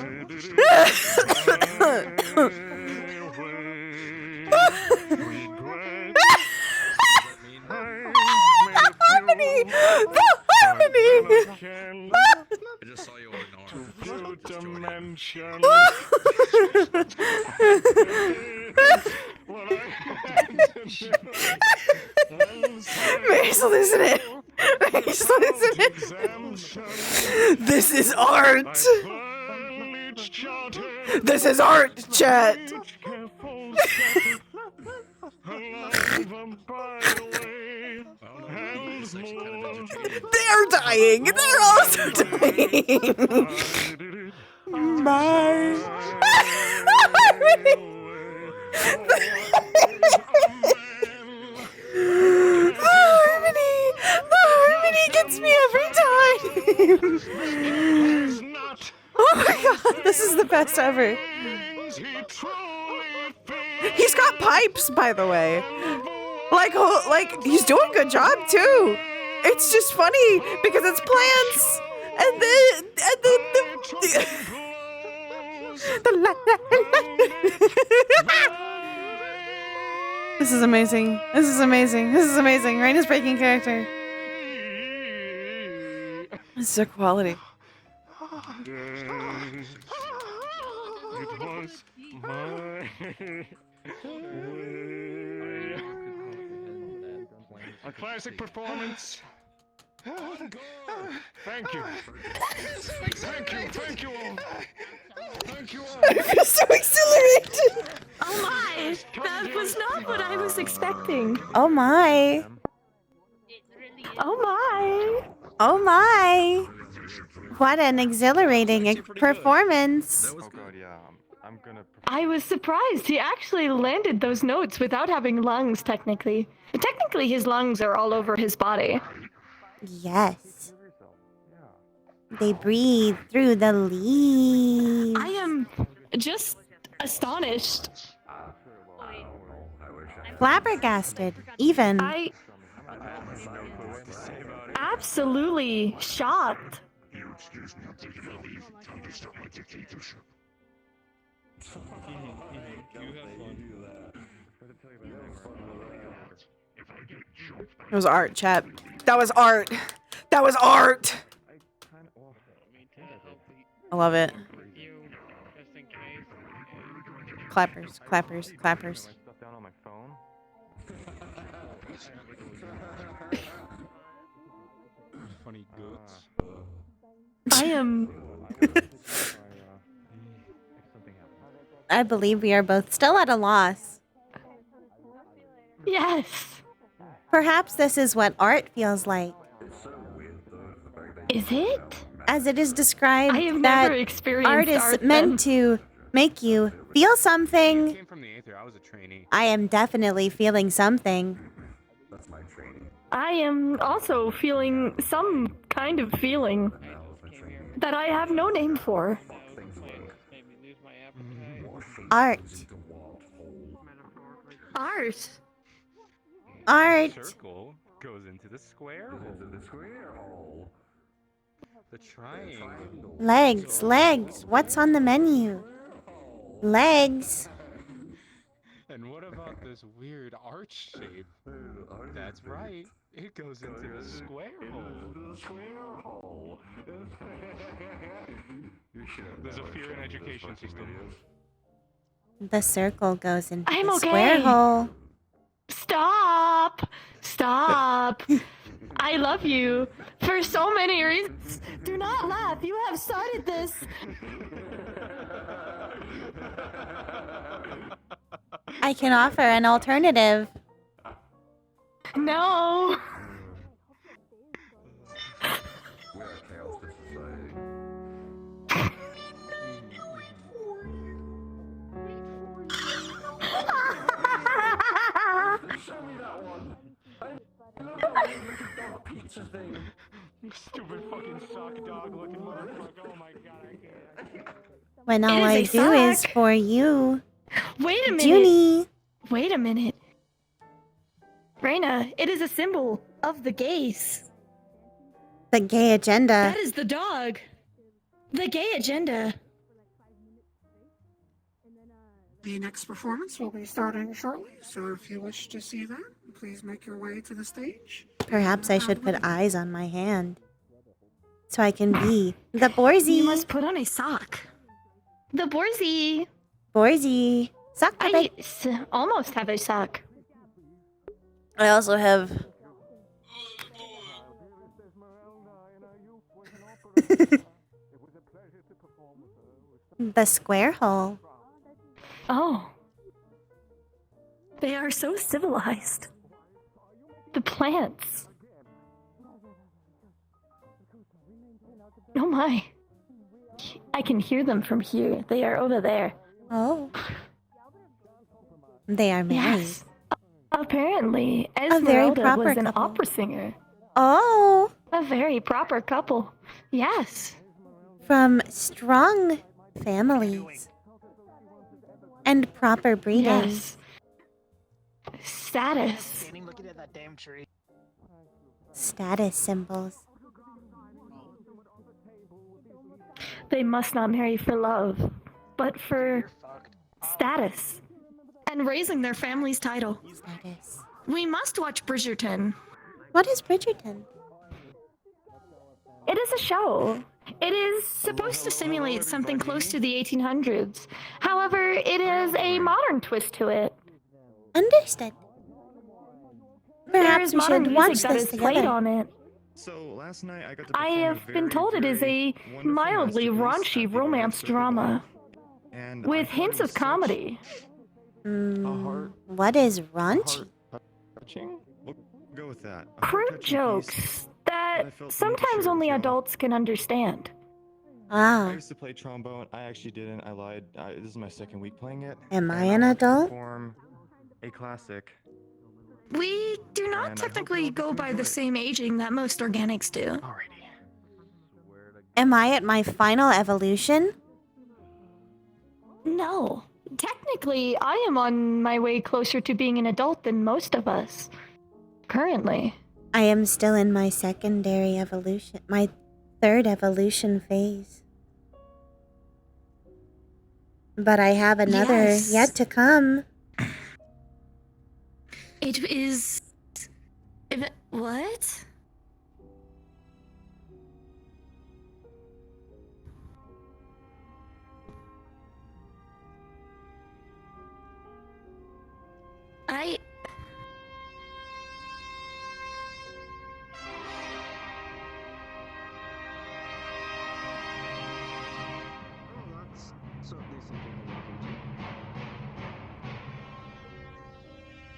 Harmony! The harmony! I just saw you ignore. Dimension. Mary's losing it. Mary's losing it. This is art. This is art, chat. They're dying. They're also dying. Bye. The harmony gets me every time. Oh my god, this is the best ever. He's got pipes, by the way. Like he's doing a good job too. It's just funny because it's plants, and then This is amazing. This is amazing. This is amazing. Rayna's breaking character. This is a quality. It was my... A classic performance. Thank you. Thank you. Thank you all. Thank you all. I feel so exhilarated. Oh my! That was not what I was expecting. Oh my. Oh my! Oh my. What an exhilarating performance. Oh god, yeah. I'm gonna... I was surprised. He actually landed those notes without having lungs, technically. Technically, his lungs are all over his body. Yes. They breathe through the leaves. I am just astonished. Flabbergasted, even. I absolutely shocked. It was art, chat. That was art. That was art. I love it. Clappers, clappers, clappers. Funny goats. I am... I believe we are both still at a loss. Yes. Perhaps this is what art feels like. Is it? As it is described, I have that never experienced art is art meant to make you feel something. Came from the Aether. I was a trainee. I am definitely feeling something. I am also feeling some kind of feeling that I have no name for. Art. Art. Art. Circle goes into the square hole. The triangle. Legs, legs. What's on the menu? Legs. And what about this weird arch shape? That's right. It goes into the square hole. There's a fear in education system. The circle goes into I'm the okay. square hole. Stop! Stop! I love you for so many reasons. Do not laugh. You have started this. I can offer an alternative. No. Stupid fucking sock dog looking motherfucker. Oh my god, I can't. When all It I is a do is sock. for you. Wait a minute. Junie. Wait a minute. Rayna, it is a symbol of the gays. The gay agenda. That is the dog. The gay agenda. The next performance will be starting shortly, so if you wish to see that, please make your way to the stage. Perhaps I should put eyes on my hand. So I can be the Borzy. You must put on a sock. The Borzy. Borzy. Sock puppet. Almost have a sock. I also have... the square hole. Oh. They are so civilized. The plants. Oh my. I can hear them from here. They are over there. Oh. They are married. Yes. Apparently, A very Esmeralda proper was an couple. opera singer. Oh. A very proper couple. Yes. From strong families. And proper breeding. Yes. Status. Looking at that damn tree. Status symbols. They must not marry for love, but for status. And raising their family's title. Status. We must watch Bridgerton. What is Bridgerton? It is a show. It is supposed to simulate something close to the 1800s. However, it is a modern twist to it. Understood. There Perhaps is we modern should music watch that this is played together. on it. So last night I got to I have been told it is a mildly raunchy romance drama with hints of comedy. What is raunchy? touching. We'll go with that. Crude jokes that sometimes only adults can understand. I used to play trombone. I actually didn't. I lied. This is my second week playing it. Am I and an want to adult? Perform a classic. We do not And I hope technically you'll go get to by enjoy the it. same aging that most organics do. Am I at my final evolution? No. Technically, I am on my way closer to being an adult than most of us. Currently. I am still in my secondary evolution, my third evolution phase. But I have another Yes. yet to come. It is... What? I...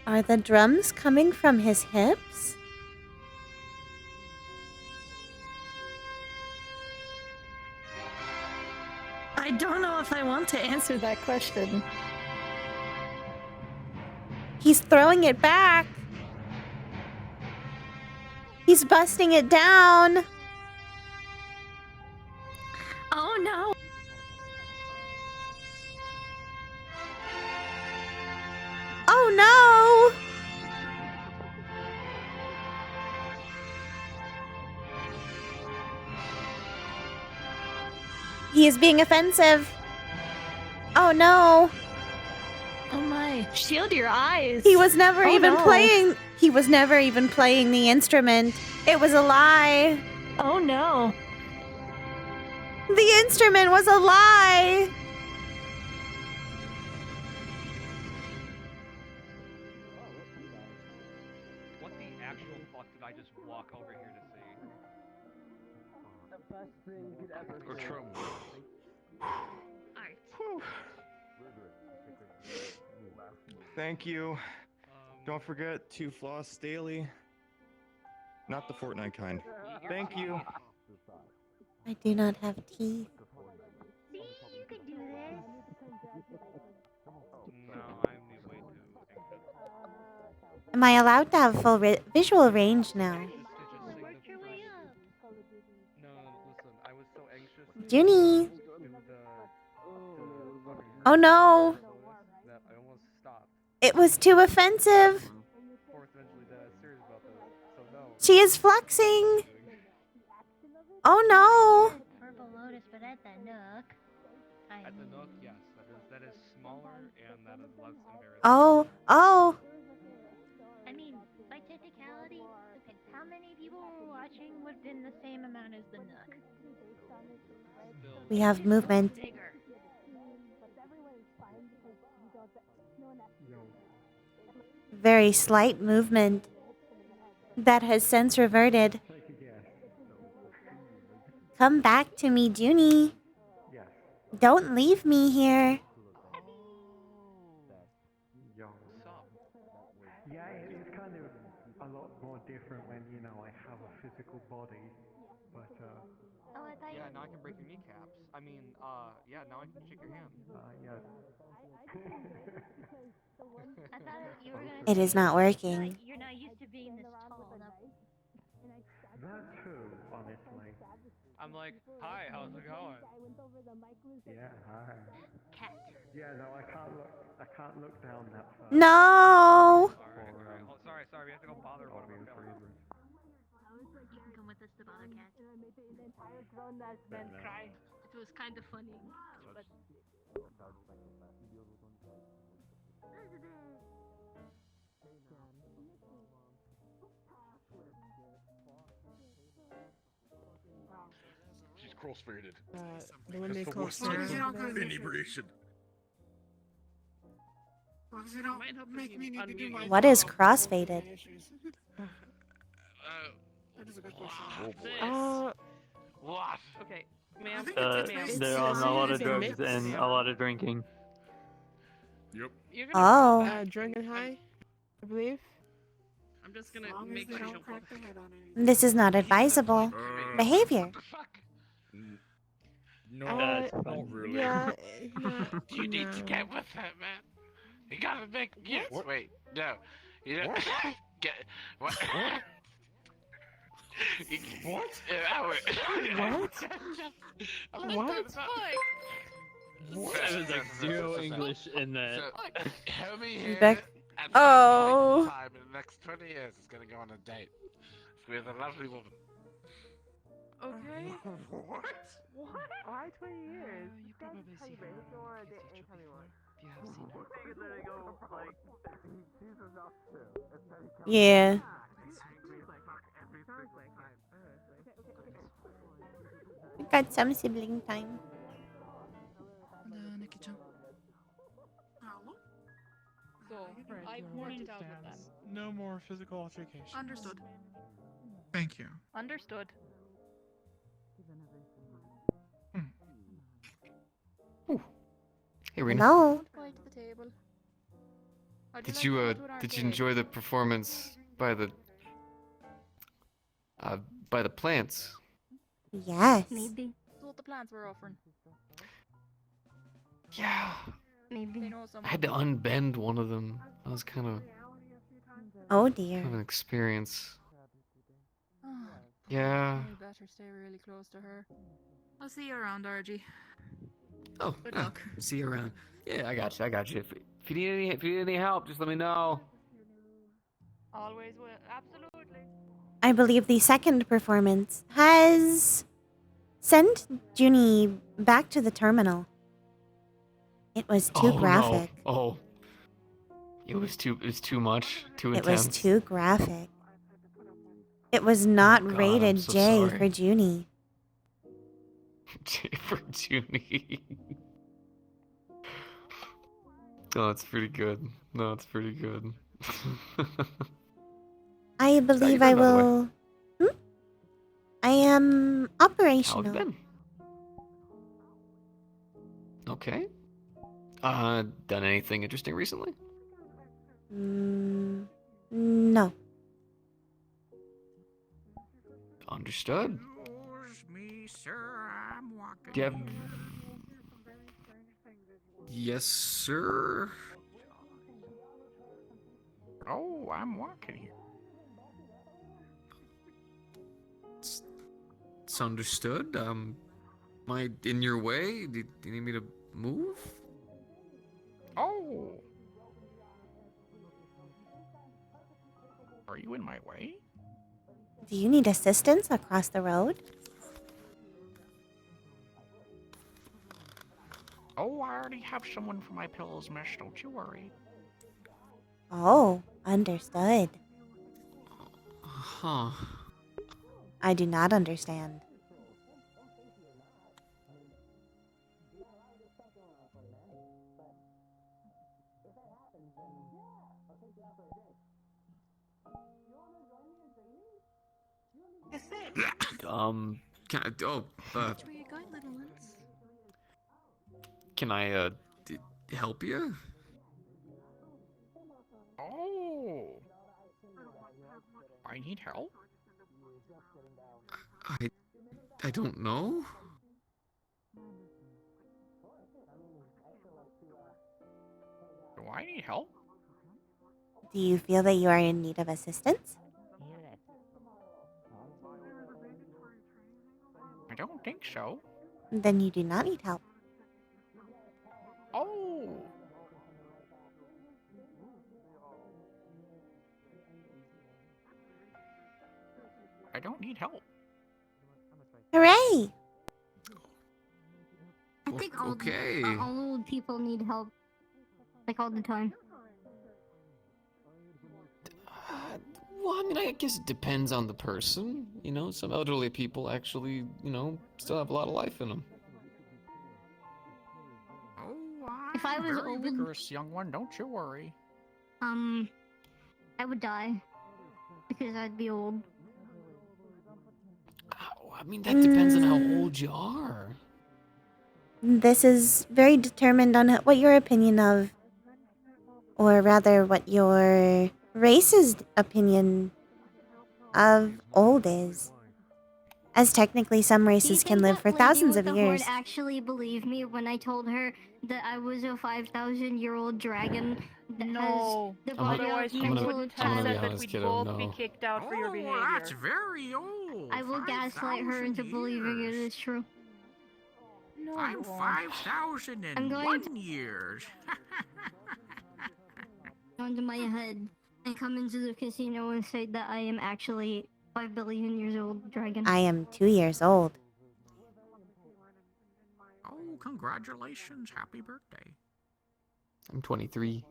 Are the drums coming from his hips? I don't know if I want to answer that question. He's throwing it back. He's busting it down. Oh no! Oh no! He is being offensive. Oh no! Oh my, shield your eyes. He was never Oh, even no. playing. He was never even playing the instrument. It was a lie. Oh no. The instrument was a lie. What the actual fuck did I just walk over here to see? The best thing you could ever Or Trump. Thank you. Don't forget to floss daily. Not the Fortnite kind. Thank you. I do not have teeth. No, I'm way too anxious. Am I allowed to have full visual range now? No, listen, I was so anxious. Junie. to do the Oh no. that I almost stopped. It was too offensive. Eventually that serious about this, so no. She is flexing. Oh no. At the Nook, yes, that is smaller and that is less embarrassing. Oh, oh. I mean, by technicality, depends how many people were watching within the same amount as the Nook. We have movement. Bigger. Very slight movement that has since reverted. Come back to me, Junie. Don't leave me here. Yeah, it's kind of a lot more different when, you know, I have a physical body, but, Yeah, now I can break your kneecaps. I mean, yeah, now I can shake your hand. yeah. I thought you were gonna It say is not working. you're not used to being this tall enough. That's true, honestly. I'm like, hi, how's it going? Yeah, hi. Cat. Yeah, no, I can't look down that far. No. Alright. Oh, sorry, we have to go bother one of our fellows. You can come with us to bother Cat. Then cry. It was kind of funny. But... She's cross-faded. The one they That's the call worst Sarah. type of inebriation. Well, they don't make me need to do my What is crossfaded? That is a good question. What? Okay, ma'am. There are a lot of drugs and a lot of drinking. Yep. You're Oh. Drunk and high, I believe. I'm just gonna make sure you crack the head on it. This is not advisable behavior. No, not really. Yeah, You need to get with it, man. You gotta make. Yes, wait, no. You don't get. What? What? What? There was like zero English in that. Homie here. Beck- At Oh. some time in the next 20 years is gonna go on a date with a lovely woman. Okay. What? Why 20 years? You probably see her on the kids show before. If you have seen her. Yeah. We got some sibling time. So, I worked it out with them. No more physical altercation. Understood. Thank you. Understood. Hey, Rayna. Hello. Did you enjoy the performance by the plants? Yes. Maybe. That's what the plants were offering. Yeah. Maybe. I had to unbend one of them. That was kind of Oh dear. an experience. Oh, Yeah. we better stay really close to her. I'll see you around, RG. Oh, Good luck. See you around. Yeah, I got you. If you need any help, just let me know. Always will. Absolutely. I believe the second performance has sent Junie back to the terminal. It was too graphic. No. Oh. It was too much. Too It intense. was too graphic. It was not God, rated I'm so J sorry. for Junie. J for Junie. Oh, it's pretty good. No, it's pretty good. I believe been, I by the way? will. I am How have you operational. been? Okay. Done anything interesting recently? No. Understood. Excuse me, sir. I'm walking. Do you have... Yes, sir. Oh, I'm walking here. It's understood. Am I in your way? Do you need me to move? Oh. Are you in my way? Do you need assistance across the road? Oh, I already have someone for my pillows, miss. Don't you worry. Oh, understood. Huh. I do not understand. Can I, oh, That's where you're going, little ones. can I, help you? Oh. I need help. I don't know. Do I need help? Do you feel that you are in need of assistance? I don't think so. Then you do not need help. Oh. I don't need help. Hooray! I think Okay. all old people need help, like all the time. Well, I mean, I guess it depends on the person. You know, some elderly people actually, you know, still have a lot of life in them. Oh, If I was very old- vigorous, young one. Don't you worry. I would die because I'd be old. I mean, that depends on how old you are. This is very determined on what your opinion of, or rather what your race's opinion of old is. As technically some races can live for thousands of The years. Horde actually believed me when I told her that I was a 5,000-year-old dragon that No, has the otherwise you mental wouldn't have talent. said that we'd both be kicked out for your behavior. That's very old. I will gaslight her into believing it is true. No, I'm you won't. 5,001 years. Onto my head and come into the casino and say that I am actually 5 billion years old dragon. I am 2 years old. Oh, congratulations. Happy birthday. I'm 23.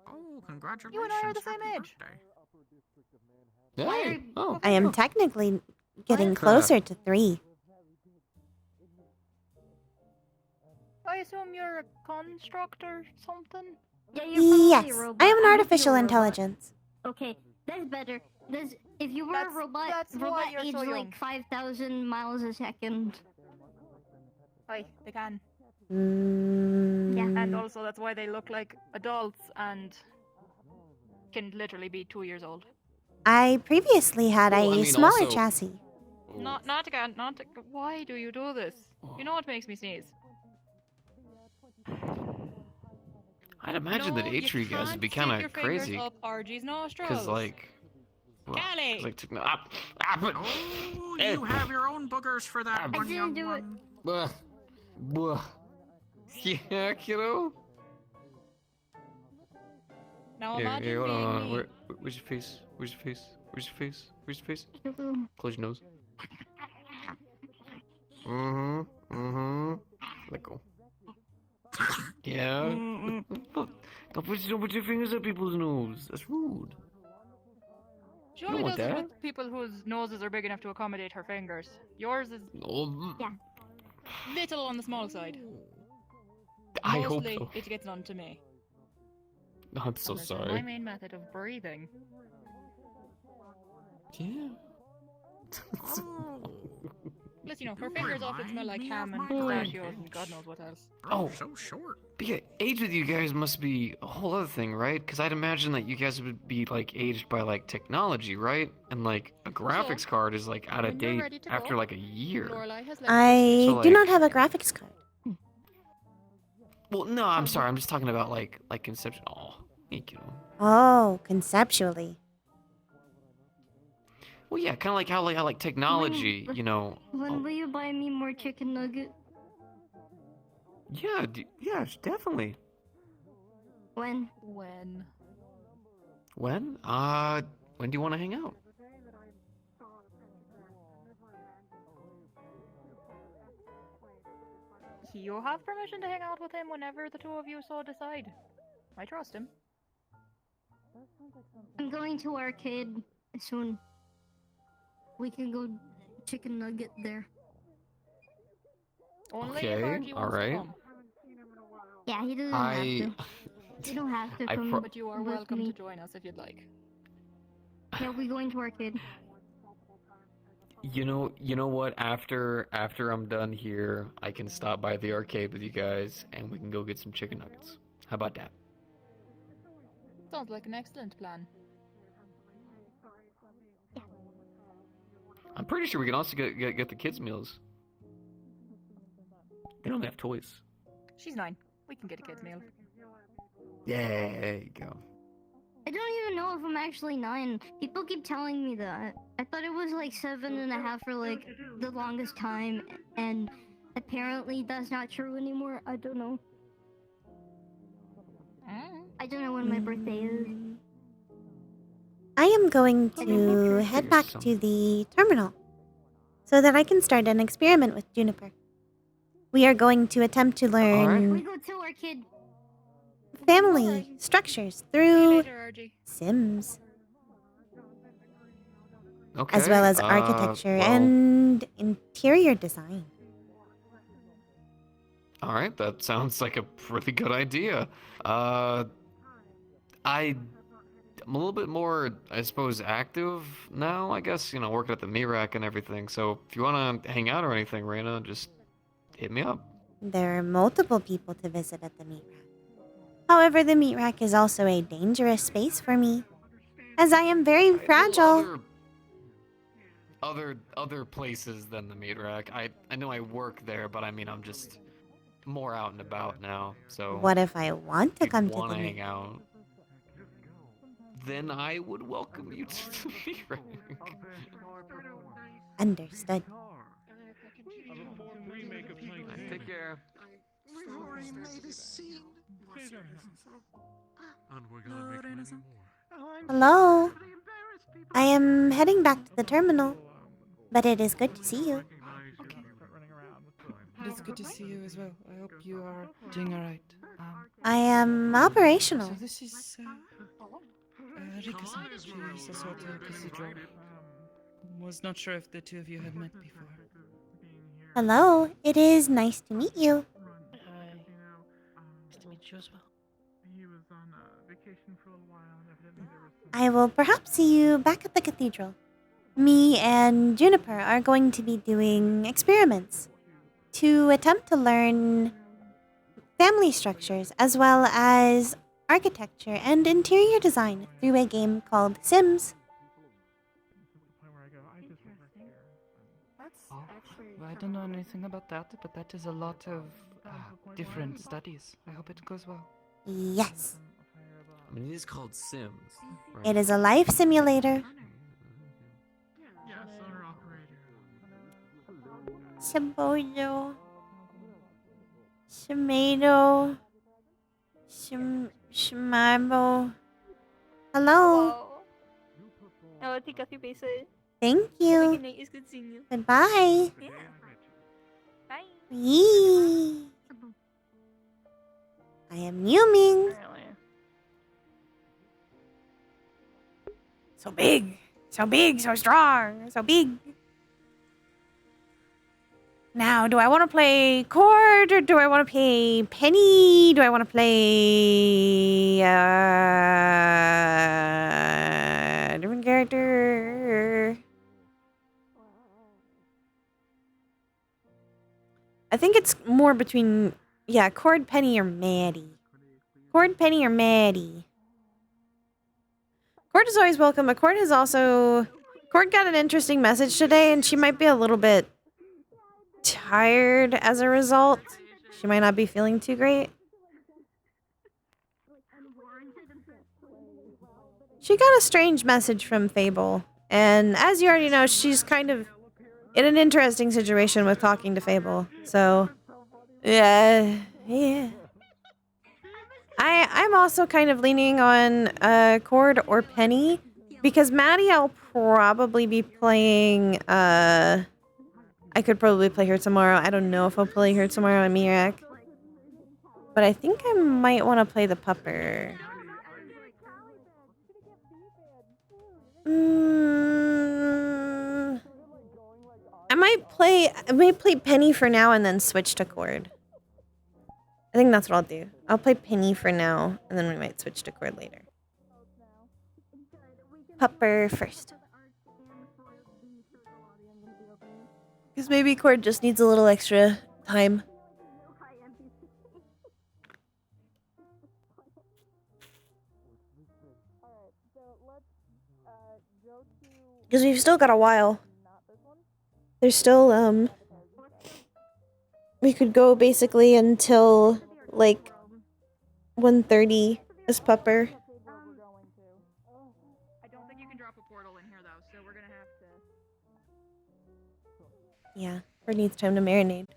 Oh, congratulations. You and I are the same happy age. birthday. Hey! Oh. I am technically getting Crap. closer to 3. I assume you're a construct or something? Yeah, you're probably Yes, a robot. I am an hope artificial you're a robot. intelligence. Okay, that's better. If you were a robot, that's why robot you're age so young. like 5,000 miles a second. Aye, they can. Mm, And also that's why they look like adults and can literally be 2 years old. I previously had Well, I a mean, smaller also- chassis. Not again, why do you do this? You know what makes me sneeze? I'd imagine that No, age for you guys would be can't kind stick of your fingers crazy. up RG's nostrils. Because, like. Well, Callie! 'cause, like, Oh, you have your own boogers for that one, didn't young do it. one. Blah. Blah. Yeah, kiddo. Now Here, imagine here, hold being on. me. Where's your face? Where's your face? Where's your face? Where's your face? Close your nose. Let go. Yeah. Don't put your fingers up people's nose. That's rude. She You only don't does want it that. with people whose noses are big enough to accommodate her fingers. Yours is No. Yeah. little on the small side. I hope Mostly so. it gets onto me. I'm so And it's sorry. my main method of breathing. Yeah. Plus, you know, her fingers often smell like ham and my pistachios and God knows what else. Oh, so short. But yeah, age with you guys must be a whole other thing, right? Because I'd imagine that you guys would be like aged by like technology, right? And like a graphics card is like out of when you're date ready to after go, like a year. Lorelai has left I So, do like- not have a graphics card. Well, no, I'm sorry. I'm just talking about like conception. Oh, thank you. Oh, conceptually. Well, yeah, kind of like how like technology, you know. When will you buy me more chicken nugget? Yeah, yes, definitely. When? When? When? When do you want to hang out? you have permission to hang out with him whenever the two of you so decide. I trust him. I'm going to arcade soon. We can go chicken nugget there. Only Okay, if Archie wants alright. to come. Yeah, he doesn't have to. You don't have to come. But you are with welcome me. to join us if you'd like. Yeah, we're going to arcade. You know what? After I'm done here, I can stop by the arcade with you guys, and we can go get some chicken nuggets. How about that? Sounds like an excellent plan. I'm pretty sure we can also get the kids' meals. They don't have toys. She's 9. We can get a kid's meal. Yeah, there you go. I don't even know if I'm actually 9. People keep telling me that. I thought it was like 7.5 for like the longest time, and apparently that's not true anymore. I don't know. I don't know when my birthday is. I am going to head back to the terminal so that I can start an experiment with Juniper. We are going to attempt to We learn go to arcade. family structures through Sims, Okay. as well as architecture well, and interior design. All right, that sounds like a pretty good idea. I'm a little bit more, I suppose, active now. I guess working at the meat rack and everything. So if you want to hang out or anything, Rayna, just hit me up. There are multiple people to visit at the meat rack. However, the meat rack is also a dangerous space for me, as I am very fragile. Other places than the meat rack. I know I work there, but I mean I'm just more out and about now. So What if I want to come to want the to meat hang out? Then I would welcome you to the meat rack. Understood. Take care. Hello. I am heading back to the terminal, but it is good to see you. It's good to see you as well. I hope you are doing alright. I am operational. So this is Rika-san. She is also at the cathedral. Was not sure if the two of you had met before. Hello. It is nice to meet you. Hi. Nice to meet you as well. He was on vacation for a little while, and evidently there was some... I will perhaps see you back at the cathedral. Me and Juniper are going to be doing experiments to attempt to learn family structures as well as architecture and interior design through a game called Sims. Well, I don't know anything about that, but that is a lot of different studies. I hope it goes well. Yes. I mean, it is called Sims. Right? It is a life simulator. Yeah, solar operator. Sabojo. Tomato. Shmarbo. Hello. Oh, take off your bracelet. Thank you. Good night. It's good seeing you. Goodbye. Yeah. Bye. Yee. I am Yuming. So big, so strong, so big. Now, do I want to play Cord or do I want to play Penny? Do I want to play different character? I think it's more between, yeah, Cord, Penny, or Maddie. Cord, Penny, or Maddie. Cord is always welcome, but Cord got an interesting message today, and she might be a little bit tired as a result. She might not be feeling too great. She got a strange message from Fable, and as you already know, she's kind of in an interesting situation with talking to Fable. So, yeah. I'm also kind of leaning on Cord or Penny, because Maddie I'll probably be playing I could probably play her tomorrow. I don't know if I'll play her tomorrow in Mirak. But I think I might want to play the pupper. I might play Penny for now and then switch to Cord. I think that's what I'll do. I'll play Penny for now and then we might switch to Cord later. Pupper first. Because maybe Cord just needs a little extra time. Because we've still got a while. There's still, we could go basically until, like, 1:30 as Pupper. I don't think you can drop a portal in here though, so we're gonna have to. Yeah, Bird needs time to marinate.